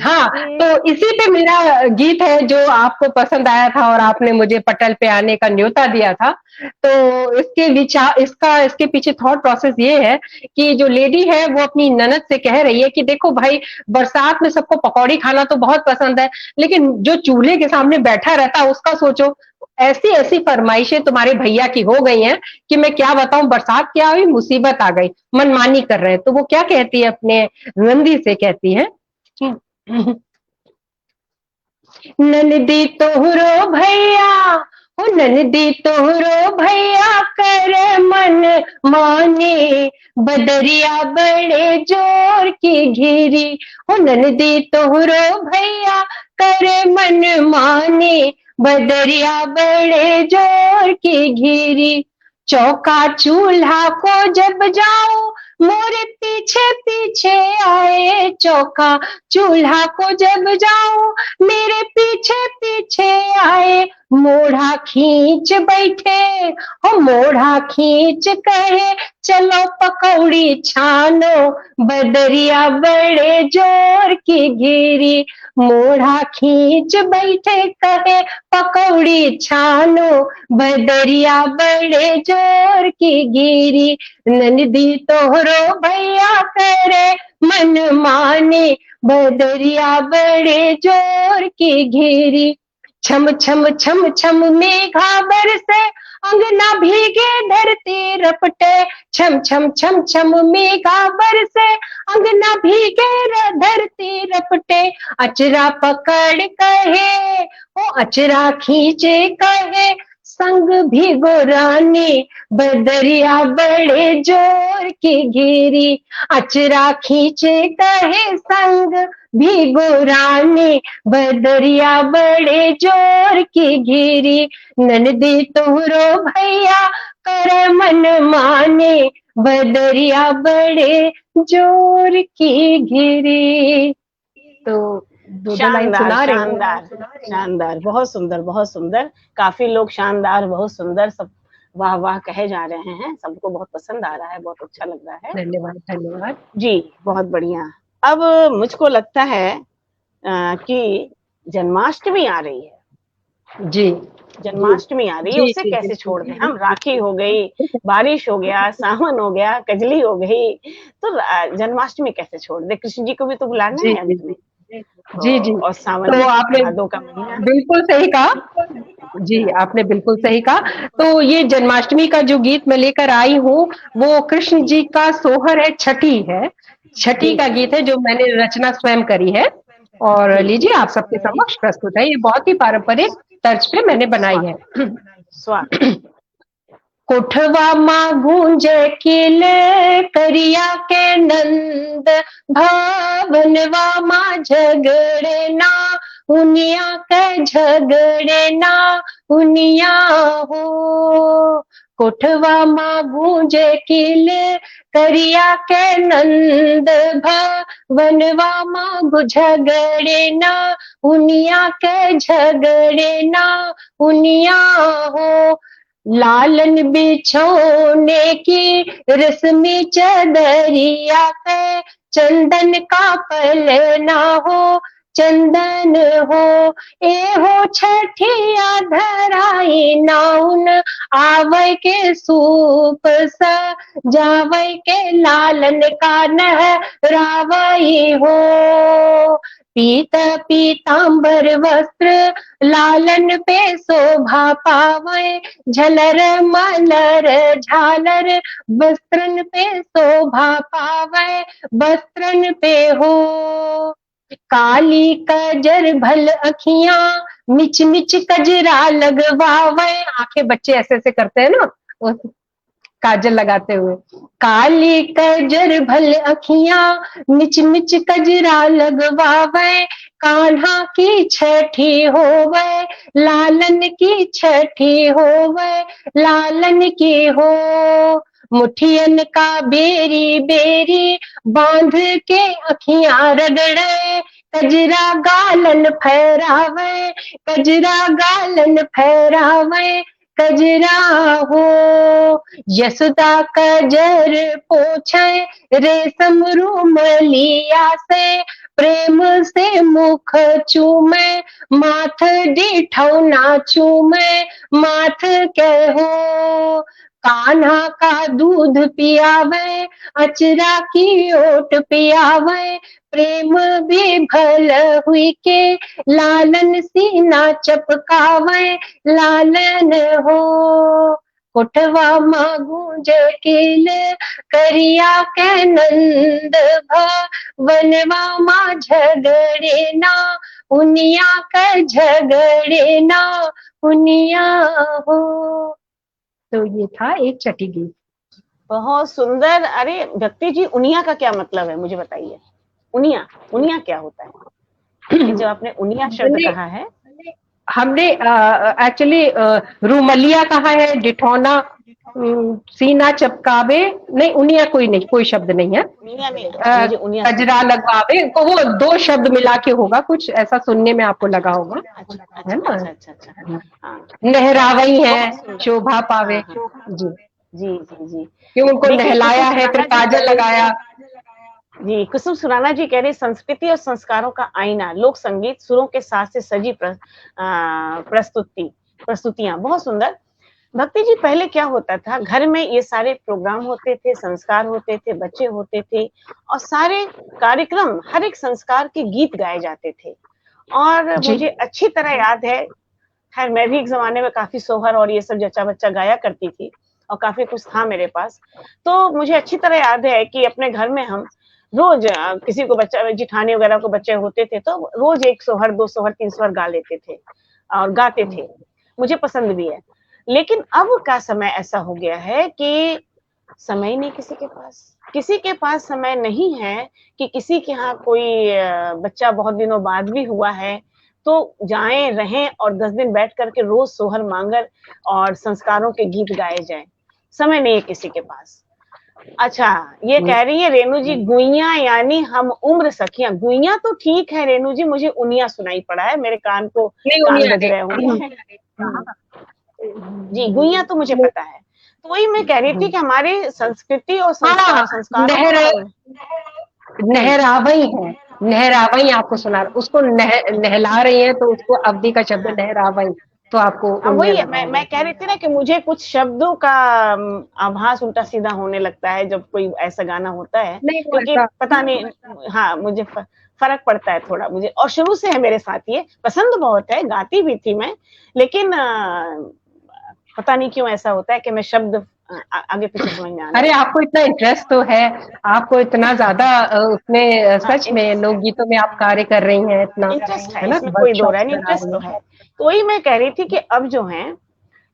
हाँ, तो इसी पे मेरा गीत है जो आपको पसंद आया था और आपने मुझे पटल पे आने का न्योता दिया था। तो इसके पीछे थॉट प्रोसेस ये है कि जो लेडी है वो अपनी ननद से कह रही है कि देखो भाई, बरसात में सबको पकौड़ी खाना तो बहुत पसंद है, लेकिन जो चूल्हे के सामने बैठा रहता है उसका सोचो। ऐसी ऐसी फरमाइशें तुम्हारे भैया की हो गई हैं कि मैं क्या बताऊं, बरसात क्या हुई, मुसीबत आ गई, मनमानी कर रहे हैं। तो वो क्या कहती है, अपने नंदी से कहती है, ननदी तोहरो भैया हो, ननदी तोहरो भैया करे मन माने, बदरिया बड़े जोर की घिरी हो, ननदी तोहरो भैया करे मन माने, बदरिया बड़े जोर की घिरी। चौका चूल्हा को जब जाओ मोरे पीछे पीछे आए, चौका चूल्हा को जब जाओ मेरे पीछे पीछे आए। मोढ़ा खींच बैठे हो मोढ़ा खींच कहे चलो पकौड़ी छानो, बदरिया बड़े जोर की घिरी। मोढ़ा खींच बैठे कहे पकौड़ी छानो, बदरिया बड़े जोर की घिरी। ननदी तोहरो भैया करे मन माने, बदरिया बड़े जोर की घिरी। छम छम छम छम मेघा बरसे अंगना भीगे धरती रपटे, छम छम छम छम मेघा बरसे अंगना भीगे धरती रपटे। अचरा पकड़ कहे ओ अचरा खींचे कहे संग भीगो रानी, बदरिया बड़े जोर की घिरी। अचरा खींचे कहे संग भीगो रानी, बदरिया बड़े जोर की घिरी। ननदी तोहरो भैया करे मन माने, बदरिया बड़े जोर की घिरी। तो दो लाइन शानदार सुना रही हूँ। शानदार शानदार, बहुत सुंदर बहुत सुंदर। काफी लोग शानदार, बहुत सुंदर, सब वाह वाह कहे जा रहे हैं, सबको बहुत पसंद आ रहा है, बहुत अच्छा लग रहा है। धन्यवाद धन्यवाद जी, बहुत बढ़िया। अब मुझको लगता है कि जन्माष्टमी आ रही है। जी जन्माष्टमी आ रही है, जी उसे जी कैसे छोड़ दें हम। राखी हो गई, बारिश हो गया, सावन हो गया, कजली हो गई, तो जन्माष्टमी कैसे छोड़ दें। कृष्ण जी को भी तो बुलाना जी है जी अंत में। जी जी। और सावन तो आपने भादों का महीना। बिल्कुल सही कहा। जी आपने बिल्कुल सही कहा। तो ये जन्माष्टमी का जो गीत मैं लेकर आई हूँ वो कृष्ण जी का सोहर है, छठी है। छठी जी का गीत है जो मैंने रचना स्वयं करी है और जी लीजिए आप सबके समक्ष प्रस्तुत है। ये बहुत ही पारंपरिक तर्ज पे मैंने बनाई है। स्वागत। कोठवा माँ गूंजे किल करिया के नंद, भवनवा माँ झगड़े ना उनिया के झगड़े ना उनिया हो। कोठवा माँ गूंजे किल करिया के नंद, भवनवा माँ झगड़े ना उनिया के झगड़े ना उनिया हो। लालन बिछोने की रस्मी चदरिया पे चंदन का पलना हो, चंदन हो। ए हो छठिया धराई नाउन आवै के सूप सा जावै के लालन का नहरावई हो। पीत पीतांबर वस्त्र लालन पे शोभा पावे, झलर मलर झालर वस्त्रन पे शोभा पावे, वस्त्रन पे हो। काली कजर भल अखियां मिच मिच कजरा लगवावे। आंखें बच्चे ऐसे ऐसे करते हैं ना काजल लगाते हुए। काली कजर भल अखियां मिच मिच कजरा लगवावे, कान्हा की छठी होवे लालन की छठी होवे लालन की हो। मुठियन का बेरी बेरी बांध के अखियां रगड़े, कजरा गालन फहरावे कजरा गालन फहरावे कजरा हो। यशोदा कजर पोछे रेशम रूमलिया से, प्रेम से मुख चूमे माथ डिठौना चूमे माथ के हो। कान्हा का दूध पियावे अचरा की ओट पियावे, प्रेम भी भल हुई के लालन सीना चपकावे लालन हो। कोठवा माँ गूंज किल करिया के नंद, भवनवा माँ झगड़े ना उनिया के झगड़े ना उनिया हो। तो ये था एक छठी गीत। बहुत सुंदर। अरे भक्ति जी, उनिया का क्या मतलब है मुझे बताइए। उनिया, उनिया क्या होता है? जब आपने उनिया शब्द कहा है। हमने एक्चुअली रूमलिया कहा है, डिठौना, सीना चपकावे, नहीं उनिया कोई नहीं, कोई शब्द नहीं है। उनिया नहीं, मुझे उनिया कजरा सुनाई। लगवावे को वो दो शब्द मिला के होगा, कुछ ऐसा सुनने में आपको लगा होगा, अच्छा है अच्छा ना। अच्छा अच्छा अच्छा। हाँ, नहरावई है, बहुत सुंदर। शोभा हाँ पावे। हाँ। जी, जी जी जी। कि उनको देखिए कुसुम नहलाया है, फिर सुराना जी कह काजल रही लगाया। थी, जी कुसुम सुराना जी कह रही संस्कृति और संस्कारों का आईना, लोक संगीत सुरों के साथ से सजी प्रस्तुतियां बहुत सुंदर। भक्ति जी पहले क्या होता था, घर में ये सारे प्रोग्राम होते थे, संस्कार होते थे, बच्चे होते थे, और सारे कार्यक्रम, हर एक संस्कार के गीत गाए जाते थे। और जी, मुझे अच्छी तरह याद है, खैर मैं भी एक ज़माने में काफ़ी सोहर और ये सब जच्चा-बच्चा गाया करती थी, और काफ़ी कुछ था मेरे पास। तो मुझे अच्छी तरह याद है कि अपने घर में हम रोज़ किसी को बच्चा जेठानी वगैरह को बच्चे होते थे, तो रोज़ 1 सोहर, 2 सोहर, 3 सोहर गा लेते थे और गाते थे। मुझे पसंद भी है। लेकिन अब का समय ऐसा हो गया है कि समय ही नहीं किसी के पास। किसी के पास समय नहीं है कि किसी के यहाँ कोई बच्चा बहुत दिनों बाद भी हुआ है, तो जाएँ, रहें और 10 दिन बैठ कर के रोज़ सोहर मांगर और संस्कारों के गीत गाए जाएँ। समय नहीं है किसी के पास। अच्छा, ये कह रही है रेणु जी, गुइयाँ यानी हम उम्र सखियाँ। गुइयाँ तो ठीक है रेणु जी, मुझे उनिया सुनाई पड़ा है, मेरे नहीं कान उनिया बज रहे नहीं। होंगे। हुँ। जी, गुइयाँ तो मुझे पता है। तो वही मैं कह रही थी कि हमारी संस्कृति और हाँ, संस्कारों नहर, और हुँ, नहरावई है, नहरावई आपको सुना, उसको नहला रही है तो उसको अवधि का शब्द हाँ। नहरावई, तो आपको उन्हें वही है, लगा मैं होगा। कह रही थी ना कि मुझे कुछ शब्दों का आभास उल्टा-सीधा होने लगता है जब कोई ऐसा गाना होता है, नहीं वो क्योंकि ऐसा, पता नहीं, हाँ, मुझे फ़र्क पड़ता है थोड़ा मुझे, और शुरू से है मेरे साथ ये, पसंद बहुत है, गाती भी थी मैं, लेकिन पता नहीं क्यों ऐसा होता है कि मैं शब्द आगे-पीछे समझ में आने अरे लगते हैं। आपको इतना इंटरेस्ट तो है, आपको इतना ज्यादा उसमें हाँ, सच में लोकगीतों में आप कार्य कर रही हैं इतना, इंटरेस्ट है, है ना, इसमें कोई दो राय वर्कशॉप नहीं, करा इंटरेस्ट रही तो हैं। है। तो वही मैं कह रही थी कि अब जो है,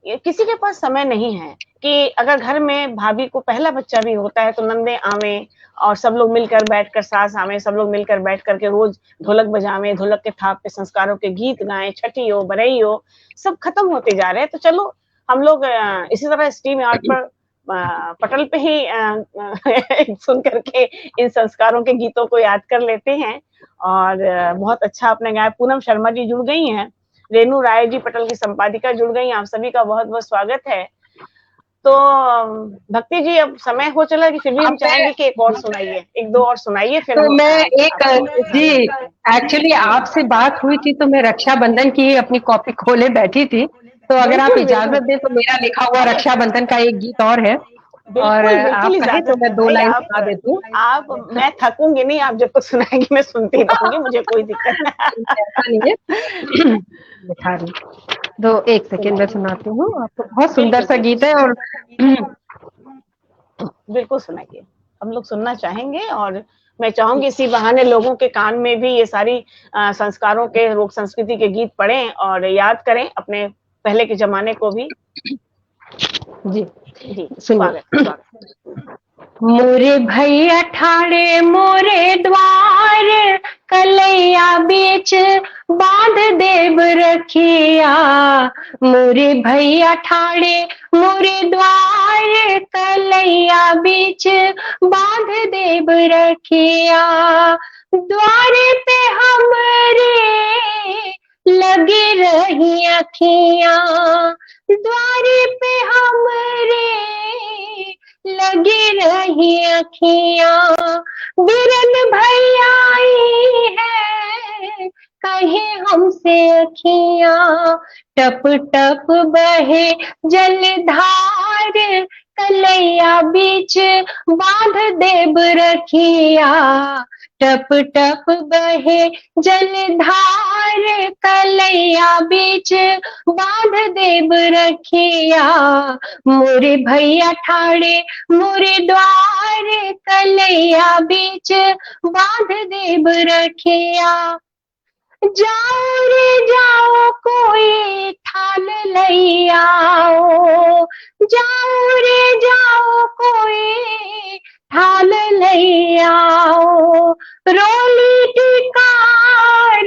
ये किसी के पास समय नहीं है कि अगर घर में भाभी को पहला बच्चा भी होता है तो नंदे आवें और सब लोग मिलकर बैठकर, सास आवें, सब लोग मिलकर बैठ कर के रोज ढोलक बजावें, ढोलक के थाप पे संस्कारों के गीत गाएं, छठी हो, बरई हो, सब खत्म होते जा रहे हैं। तो चलो हम लोग इसी तरह स्ट्रीम यार्ड पर पटल पे ही सुन करके इन संस्कारों के गीतों को याद कर लेते हैं। और बहुत अच्छा आपने गाया। पूनम शर्मा जी जुड़ गई हैं, रेणु राय जी पटल की संपादिका जुड़ गई, आप सभी का बहुत-बहुत स्वागत है। तो भक्ति जी अब समय हो चला कि फिर भी हम अब मैं, चाहेंगे कि एक और सुनाइए, 1-2 और सुनाइए, फिर तो हम मैं एक, आपसे विदा जी, लेंगे। एक्चुअली हुँ, आपसे बात हुई थी तो मैं रक्षाबंधन की ही अपनी कॉपी खोले बैठी थी, तो अगर आप बिल्कुल, बिल्कुल। इजाजत दें तो मेरा लिखा हुआ रक्षाबंधन का एक गीत और है, और बिल्कुल, बिल्कुल आप कहें तो इजाज़त मैं है दो भाई, लाइन सुना देती हूँ। आप मैं थकूँगी नहीं, आप जब तक सुनाएँगी मैं सुनती रहूँगी, मुझे कोई दिक्कत ऐसा नहीं है। दिखा रही, तो एक सेकेंड में सुनाइए। सुनाती हूँ आपको, बहुत सुंदर बिल्कुल, सा बिल्कुल। गीत है, और बिल्कुल सुनाइए, हम लोग सुनना चाहेंगे, और मैं चाहूँगी इसी बहाने लोगों के कान में भी ये सारी संस्कारों के, लोक संस्कृति के गीत पड़ें और याद करें अपने पहले के ज़माने को भी। जी जी, स्वागत है, सुनिए। स्वागत। मोरे भैया ठाणे मोरे द्वार, कलैया बीच बांध देव रखिया। मोरे भैया ठाणे मोरे द्वार, कलैया बीच बांध देव रखिया। द्वारे पे हमरे लगी रही अखियां, द्वारे पे हमरे लगी रही अखियां। बिरन भैया आई है कहे हमसे अखियां। टप टप बहे जलधार, कलैया बीच बांध देव रखिया। टप टप बहे जलधार, कलैया बीच बांध देव रखिया। मोरे भैया ठाणे मोरे द्वार, कलैया बीच बांध देव रखिया। जाओ रे जाओ कोई थाल लई आओ, जाओ रे जाओ कोई थाल लई आओ। रोली टिकार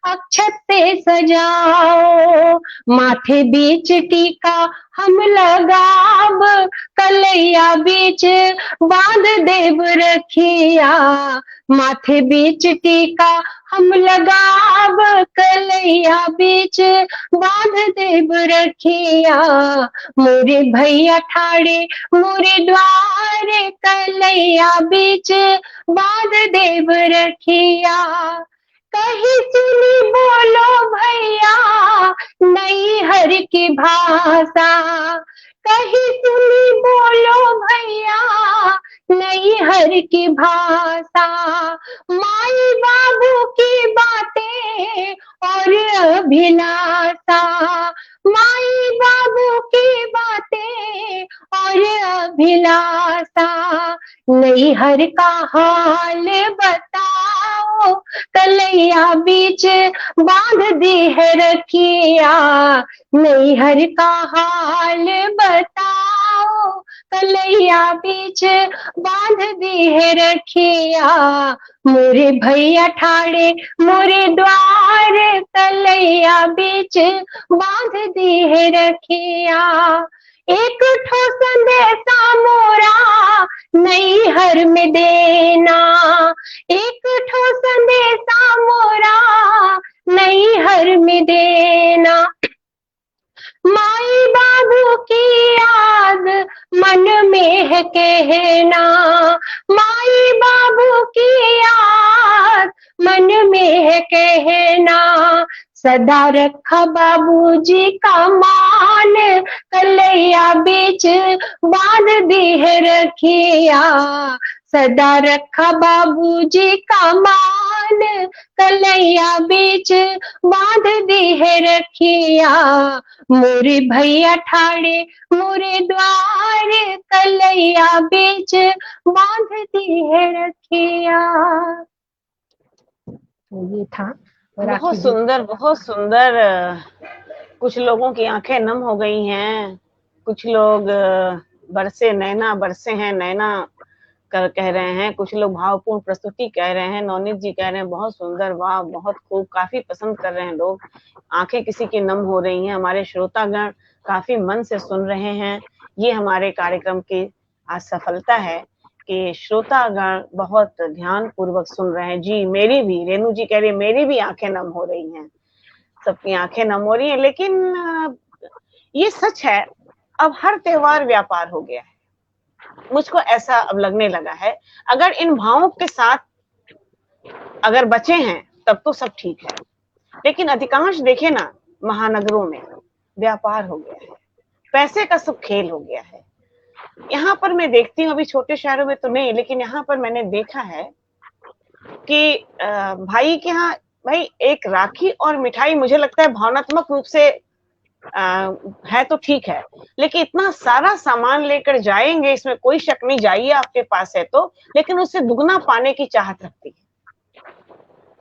अक्षत से सजाओ, माथे बीच टीका हम लगाब, कलैया बीच बांध देव रखिया, माथे बीच टीका हम लगाब, कलैया बीच बांध देव रखिया, मोरे भैया ठाड़े मोरे द्वारे, कलैया बीच बांध देव रखिया, कहीं सुनी बोलो भैया नई हर की भाषा, कहीं सुनी बोलो भैया नई हर की भाषा, माई बाबू की बातें और अभिलाषा, माई बाबू की बातें और अभिलाषा, नई हर का हाल बताओ, कलैया बीच बांध दी है रखिया, नैहर का हाल बताओ, कलैया बीच बांध दी है रखिया, मोरे भैया ठाड़े मोरे द्वार, कलैया बीच बांध दी है रखिया, एक ठो संदेशा मोरा नैहर में देना, एक ठो संदेशा मोरा नैहर में देना, माई बाबू की याद मन में है कहना, माई बाबू की याद मन में है कहना, सदा रखा बाबूजी का मान, कलैया बीच बांध दी है रखिया, सदा रखा बाबूजी का मान, कलैया बीच बांध दी है रखिया, मोरे भैया ठाड़े मोरे द्वार, कलैया बीच बांध दी है रखिया। तो ये था बहुत सुंदर, बहुत सुंदर। कुछ लोगों की आंखें नम हो गई हैं, कुछ लोग बरसे नैना, बरसे हैं नैना कर कह रहे हैं, कुछ लोग भावपूर्ण प्रस्तुति कह रहे हैं, नवनीत जी कह रहे हैं बहुत सुंदर, वाह बहुत खूब, काफी पसंद कर रहे हैं लोग, आंखें किसी की नम हो रही हैं, हमारे श्रोतागण काफी मन से सुन रहे हैं। ये हमारे कार्यक्रम की आज सफलता है कि श्रोतागण बहुत ध्यान पूर्वक सुन रहे हैं। जी मेरी भी, रेणु जी कह रही है मेरी भी आंखें नम हो रही हैं, सबकी आंखें नम हो रही हैं। लेकिन ये सच है, अब हर त्योहार व्यापार हो गया है, मुझको ऐसा अब लगने लगा है। अगर इन भावों के साथ अगर बचे हैं तब तो सब ठीक है, लेकिन अधिकांश देखे ना महानगरों में व्यापार हो गया है, पैसे का सब खेल हो गया है। यहाँ पर मैं देखती हूँ, अभी छोटे शहरों में तो नहीं, लेकिन यहाँ पर मैंने देखा है कि भाई के यहाँ भाई एक राखी और मिठाई मुझे लगता है भावनात्मक रूप से है तो ठीक है, लेकिन इतना सारा सामान लेकर जाएंगे इसमें कोई शक नहीं, जाइए आपके पास है तो, लेकिन उससे दुगना पाने की चाहत रखती है।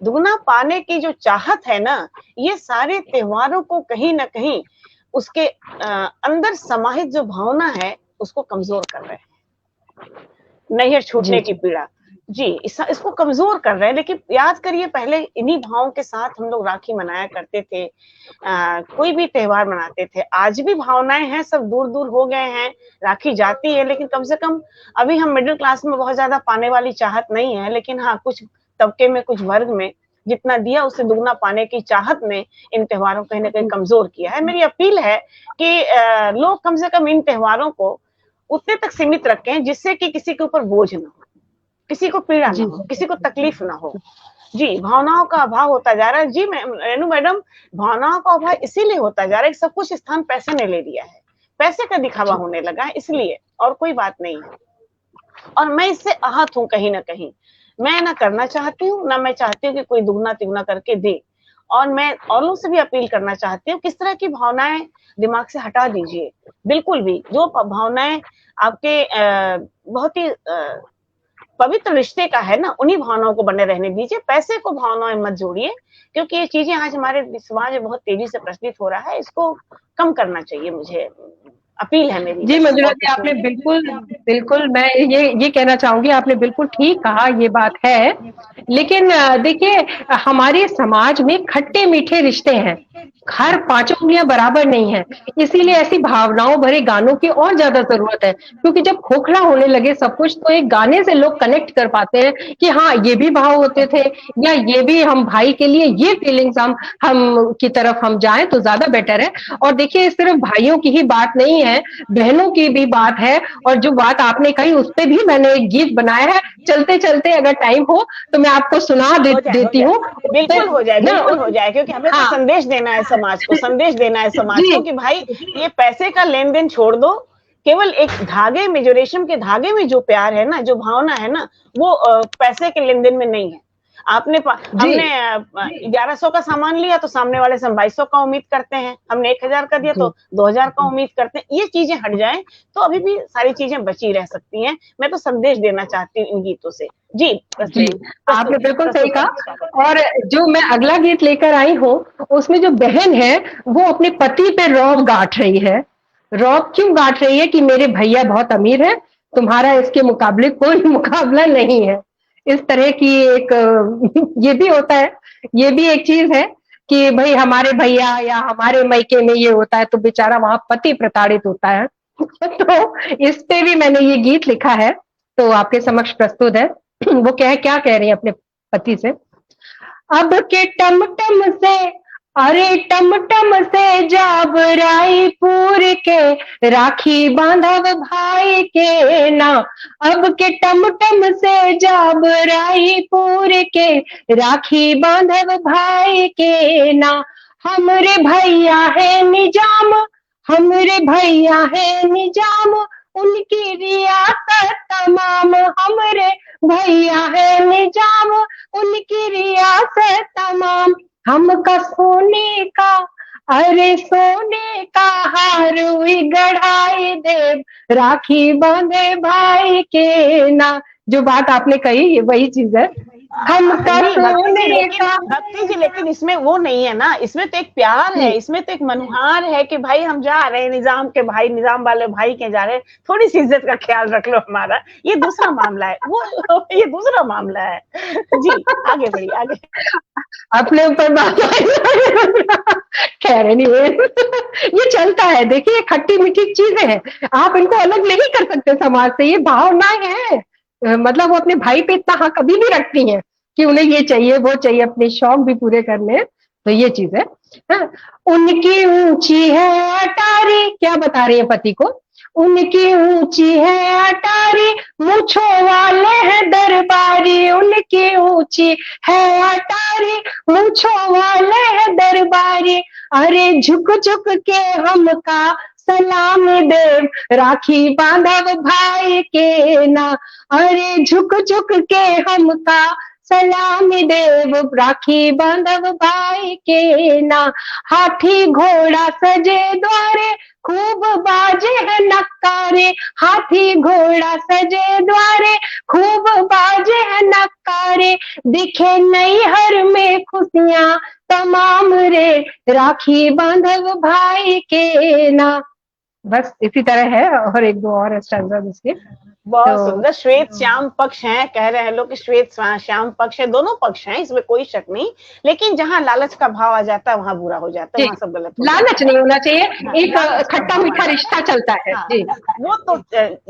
दुगना पाने की जो चाहत है ना, ये सारे त्योहारों को कहीं ना कहीं उसके अंदर समाहित जो भावना है उसको कमजोर कर रहे हैं। नैहर छूटने की पीड़ा जी इसको कमजोर कर रहे हैं। लेकिन याद करिए पहले इन्हीं भावों के साथ हम लोग राखी मनाया करते थे, कोई भी त्योहार मनाते थे। आज भी भावनाएं हैं, सब दूर दूर हो गए हैं, राखी जाती है, लेकिन कम से कम अभी हम मिडिल क्लास में बहुत ज्यादा पाने वाली चाहत नहीं है, लेकिन हाँ कुछ तबके में, कुछ वर्ग में जितना दिया उससे दुगना पाने की चाहत ने इन त्योहारों को कहीं ना कहीं कमजोर किया है। मेरी अपील है कि लोग कम से कम इन त्योहारों को उतने तक सीमित रखें जिससे कि किसी के ऊपर बोझ ना हो, किसी को पीड़ा ना हो, किसी को तकलीफ ना हो। जी भावनाओं का अभाव होता जा रहा है। जी रेणु मैडम, भावनाओं का अभाव इसीलिए होता जा रहा है, सब कुछ स्थान पैसे ने ले लिया है, पैसे का दिखावा होने लगा है, इसलिए, और कोई बात नहीं है। और मैं इससे आहत हूँ कहीं ना कहीं, मैं ना करना चाहती हूँ, ना मैं चाहती हूँ कि कोई दुगना तिगुना करके दे। और मैं औरों से भी अपील करना चाहती हूँ, किस तरह की भावनाएं दिमाग से हटा दीजिए, बिल्कुल भी। जो भावनाएं आपके बहुत ही पवित्र रिश्ते का है ना, उन्हीं भावनाओं को बने रहने दीजिए, पैसे को भावनाओं में मत जोड़िए, क्योंकि ये चीजें आज हमारे समाज में बहुत तेजी से प्रचलित हो रहा है, इसको कम करना चाहिए मुझे अपील है मेरी। जी मंजुला और जी, कुछ आपने नहीं। बिल्कुल बिल्कुल, मैं ये कहना चाहूंगी, आपने बिल्कुल ठीक कहा, ये बात है। लेकिन देखिए, हमारे समाज में खट्टे मीठे रिश्ते हैं, हर पांचों उंगलियां बराबर नहीं है। इसीलिए ऐसी भावनाओं भरे गानों की और ज्यादा जरूरत है, क्योंकि जब खोखला होने लगे सब कुछ, तो एक गाने से लोग कनेक्ट कर पाते हैं कि हाँ, ये भी भाव होते थे, या ये भी, हम भाई के लिए ये फीलिंग्स हम की तरफ हम जाएं तो ज्यादा बेटर है। और देखिए, सिर्फ भाइयों की ही बात नहीं है, बहनों की भी बात है। और जो बात आपने कही, उस पे भी मैंने एक गीत बनाया है। चलते चलते अगर टाइम हो तो मैं आपको सुना हो जाए, हो देती जाए, हूँ। बिल्कुल हो जाए, ना बिल्कुल हो जाए, क्योंकि हमें तो हाँ संदेश देना है समाज को, संदेश देना है समाज जी को कि भाई ये पैसे का लेन देन छोड़ दो। केवल एक धागे में, जो रेशम के धागे में जो प्यार है ना, जो भावना है ना, वो पैसे के लेन देन में नहीं है। जी हमने 1100 का सामान लिया तो सामने वाले से हम 2200 का उम्मीद करते हैं, हमने 1000 का दिया जी तो 2000 का उम्मीद करते हैं। ये चीजें हट जाएं तो अभी भी सारी चीजें बची रह सकती हैं। मैं तो संदेश देना चाहती हूँ इन गीतों से। जी, जी, प्रस्तुत आपने बिल्कुल सही प्रस्तुत करना चाहती कहा। और जो मैं अगला गीत लेकर आई हूँ, उसमें जो बहन है, वो अपने पति पे रौब गाँठ रही है। रौब क्यों गाँठ रही है? कि मेरे भैया बहुत अमीर है, तुम्हारा इसके मुकाबले कोई मुकाबला नहीं है। इस तरह की एक ये भी होता है, ये भी एक चीज है कि भाई हमारे भैया या हमारे मायके में ये होता है, तो बेचारा वहां पति प्रताड़ित होता है। तो इस पे भी मैंने ये गीत लिखा है, तो आपके समक्ष प्रस्तुत है। वो क्या कह रही है अपने पति से? अब के टमटम से, अरे टमटम से जाब रायपुर के, राखी बांधव भाई के ना। अब के टमटम से जाब रायपुर के, राखी बांधव भाई के ना। हमरे भैया है निजाम, हमरे भैया है निजाम, उनकी रियासत तमाम। हमरे भैया है निजाम, उनकी रियासत तमाम। हमका सोने का, अरे सोने का हार हुई गढ़ाई देव, राखी बांधे भाई के ना। जो बात आपने कही, ये वही चीज है। हमका नहीं सोने का। भक्ति जी, लेकिन इसमें वो नहीं है ना, इसमें तो एक प्यार है, जी इसमें तो एक मनुहार है कि भाई हम जा रहे हैं निजाम के भाई, निजाम वाले भाई के जा रहे हैं, थोड़ी सी इज्जत का ख्याल रख लो हमारा। ये दूसरा मामला है वो, ये दूसरा मामला है। जी, आगे बढ़िए, आगे। अपने ऊपर बात खैर नहीं है। ये चलता है, देखिए खट्टी मीठी चीजें हैं, आप इनको अलग नहीं कर सकते समाज से, ये भावनाएं हैं। मतलब वो अपने भाई पे इतना हक अभी भी रखती हैं कि उन्हें ये चाहिए वो चाहिए, अपने शौक भी पूरे करने हैं। तो ये चीज है। हाँ, उनकी ऊंची है अटारी, क्या बता रही है पति को? उनकी ऊंची है अटारी, मूछों वाले हैं दरबारी। उनकी ऊंची है अटारी, मूछों वाले हैं दरबारी। अरे झुक झुक के हमका सलाम देव, राखी बांधव भाई के ना। अरे झुक झुक के हमका सलाम देव, राखी बांधव भाई के ना। हाथी घोड़ा सजे द्वारे, खूब बाजे है नक्कारे। हाथी घोड़ा सजे द्वारे, खूब बाजे है नक्कारे। दिखे नैहर में खुशियां तमाम रे, राखी बांधव भाई के ना। बस इसी तरह है, और एक दो और स्टैंजा इसके। बहुत तो सुंदर। श्वेत श्याम पक्ष है, कह रहे हैं लोग कि श्वेत श्याम पक्ष है, दोनों पक्ष हैं, इसमें कोई शक नहीं। लेकिन जहां लालच का भाव आ जाता है वहां बुरा हो जाता है, जी, वहां सब गलत हो लालच जाता है। नहीं होना चाहिए, हाँ, एक लालच का खट्टा भाव आ मीठा जाता रिश्ता चलता है। है। हाँ, जी वो तो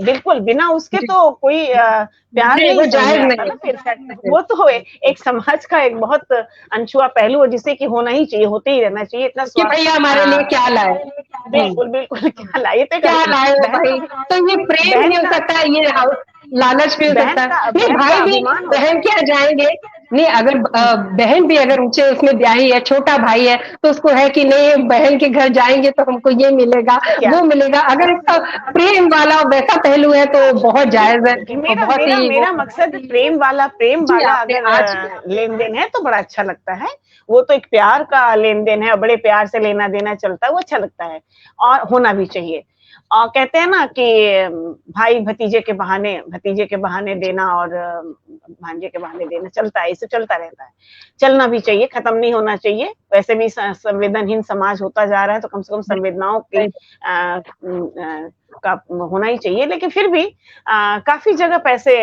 बिल्कुल बिना उसके जी तो कोई प्यार जी, नहीं वो समझ जायज में आता नहीं ना फिर। है। वो तो एक समाज का एक बहुत अनछुआ पहलू है, जिसे कि होना ही चाहिए, होते ही रहना चाहिए, इतना कि भैया हमारे लिए क्या लाए। बिल्कुल बिल्कुल। क्या लाए तो क्या लाए हो बहन भाई? तो ये प्रेम भी बहन हो का सकता है, ये लालच भी हो सकता है। नहीं, बहन का भाई भी, अभिमान होता बहन है। क्या जाएंगे? नहीं, अगर बहन भी अगर ऊंचे उसमें ब्याही है, छोटा भाई है, तो उसको है कि नहीं, बहन के घर जाएंगे तो हमको ये मिलेगा क्या वो मिलेगा। अगर इसका प्रेम वाला वैसा पहलू है तो बहुत जायज है, और मेरा बहुत मेरा ही वो। मेरा मकसद प्रेम जी वाला आपने अगर आज लेन देन है तो बड़ा अच्छा लगता है। वो तो एक प्यार का लेन देन है, बड़े प्यार से लेना देना चलता है, वो अच्छा लगता है और होना भी चाहिए। और कहते हैं ना कि भाई भतीजे के बहाने देना और भांजे के बहाने देना चलता है, इसे चलता रहता है। चलना भी चाहिए, खत्म नहीं होना चाहिए। वैसे भी संवेदनहीन समाज होता जा रहा है, तो कम से कम संवेदनाओं की का होना ही चाहिए। लेकिन फिर भी काफी जगह पैसे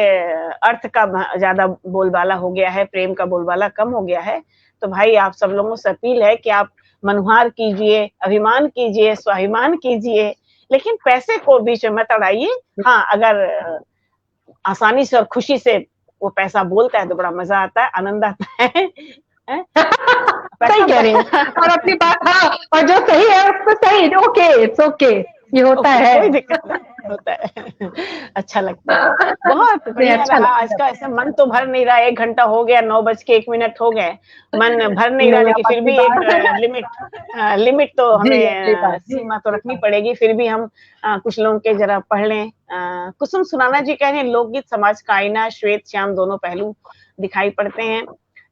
अर्थ का ज्यादा बोलबाला हो गया है, प्रेम का बोलबाला कम हो गया है। तो भाई आप सब लोगों से अपील है कि आप मनुहार कीजिए, अभिमान कीजिए, स्वाभिमान कीजिए, लेकिन पैसे को बीच में मत अड़ाइए। हाँ, अगर आसानी से और खुशी से वो पैसा बोलता है तो बड़ा मजा आता है, आनंद आता है। सही कह रही हैं और अपनी बात, हाँ, और जो सही है उसको सही, ओके, इट्स ओके, ये होता है, कोई दिक्कत नहीं होता है। अच्छा लगता है, बहुत बढ़िया अच्छा रहा आज का। ऐसे मन तो भर नहीं रहा, 1 घंटा हो गया, 9:01 हो गए, मन भर नहीं रहा, लेकिन फिर भी एक लिमिट तो हमें सीमा तो रखनी पड़ेगी। फिर भी हम कुछ लोगों के जरा पढ़ लें। कुसुम सुनाना जी कह रहे हैं, लोकगीत समाज का आईना, श्वेत श्याम दोनों पहलू दिखाई पड़ते हैं।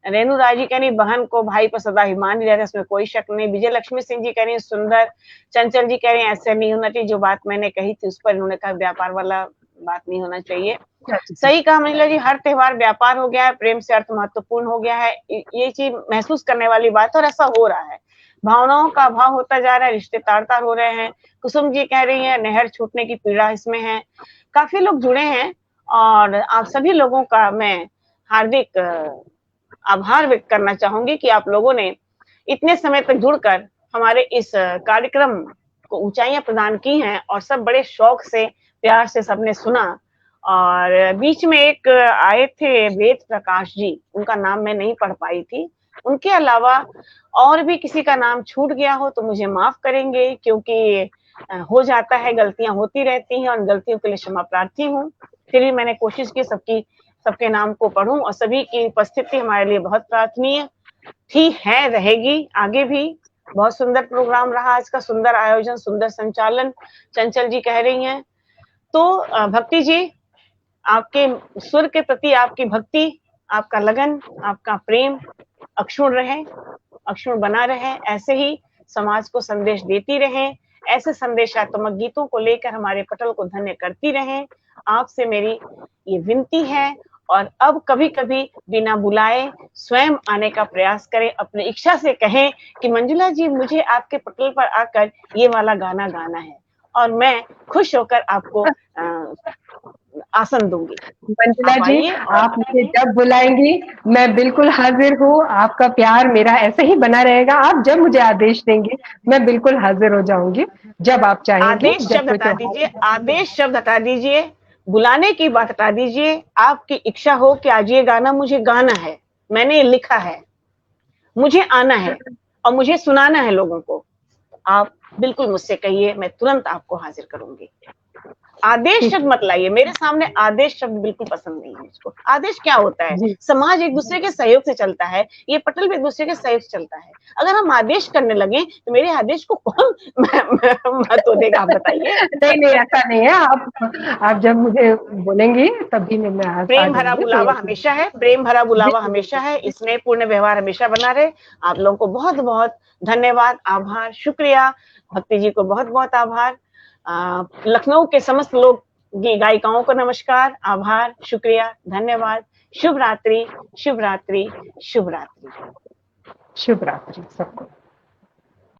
रेणु राय जी कह रही बहन को भाई पर सदा अभिमान ही रहता है, इसमें कोई शक नहीं। विजय लक्ष्मी सिंह जी कह रही सुंदर। चंचल जी कह रहे हैं ऐसे नहीं होना चाहिए, जो बात मैंने कही थी उस पर इन्होंने कहा व्यापार वाला बात नहीं होना चाहिए। सही कहा मंजुला जी, हर त्योहार व्यापार हो गया है, प्रेम से अर्थ महत्वपूर्ण हो गया है। ये चीज महसूस करने वाली बात है और ऐसा हो रहा है। भावनाओं का अभाव होता जा रहा है, रिश्ते तार-तार हो रहे हैं। कुसुम जी कह रही है नहर छूटने की पीड़ा इसमें है। काफी लोग जुड़े हैं और आप सभी लोगों का मैं हार्दिक आभार व्यक्त करना चाहूंगी कि आप लोगों ने इतने समय तक जुड़कर हमारे इस कार्यक्रम को ऊंचाइयां प्रदान की हैं और सब बड़े शौक से, प्यार से सबने सुना। और बीच में एक आए थे वेद प्रकाश जी, उनका नाम मैं नहीं पढ़ पाई थी। उनके अलावा और भी किसी का नाम छूट गया हो तो मुझे माफ करेंगे, क्योंकि हो जाता है, गलतियां होती रहती हैं और गलतियों के लिए क्षमा प्रार्थी हूँ। फिर भी मैंने कोशिश की सबके नाम को पढ़ूं और सभी की उपस्थिति हमारे लिए बहुत प्रार्थनीय थी, है, रहेगी आगे भी। बहुत सुंदर प्रोग्राम रहा आज का, सुंदर आयोजन, सुंदर संचालन, चंचल जी कह रही हैं। तो भक्ति जी, आपके सुर के प्रति आपकी भक्ति, आपका लगन, आपका प्रेम अक्षुण रहे, अक्षुण बना रहे, ऐसे ही समाज को संदेश देती रहें, ऐसे संदेशात्मक गीतों को लेकर हमारे पटल को धन्य करती रहें। आपसे मेरी ये विनती है। और अब कभी-कभी बिना बुलाए स्वयं आने का प्रयास करें, अपनी इच्छा से कहें कि मंजुला जी मुझे आपके पटल पर आकर ये वाला गाना गाना है, और मैं खुश होकर आपको आसन दूंगी। मंजुला जी, आप मुझे जब बुलाएंगी मैं बिल्कुल हाजिर हूँ। आपका प्यार मेरा ऐसे ही बना रहेगा। आप जब मुझे आदेश देंगे मैं बिल्कुल हाजिर हो जाऊंगी, जब आप चाहेंगे। आदेश शब्द हटा दीजिए, आदेश शब्द हटा दीजिए, बुलाने की बात हटा दीजिए। आपकी इच्छा हो कि आज ये गाना मुझे गाना है, मैंने लिखा है, मुझे आना है और मुझे सुनाना है लोगों को, आप बिल्कुल मुझसे कहिए, मैं तुरंत आपको हाजिर करूंगी। आदेश शब्द मत लाइए मेरे सामने, आदेश शब्द बिल्कुल पसंद नहीं है मुझको। आदेश क्या होता है? समाज एक दूसरे के सहयोग से चलता है, ये पटल भी एक दूसरे के सहयोग से चलता है। अगर हम आदेश करने लगे तो मेरे आदेश को कौन महत्व देगा, आप बताइए। नहीं, ऐसा नहीं है। आप जब मुझे बोलेंगी तभी मैं प्रेम भरा बुलावा हमेशा है, प्रेम भरा बुलावा हमेशा है, इसमें पूर्ण व्यवहार हमेशा बना रहे। आप लोगों को बहुत बहुत धन्यवाद, आभार, शुक्रिया। भक्ति जी को बहुत बहुत आभार। लखनऊ के समस्त लोग गायिकाओं को नमस्कार, आभार, शुक्रिया, धन्यवाद। शुभ रात्रि, शुभ रात्रि, शुभ रात्रि, शुभ रात्रि सबको।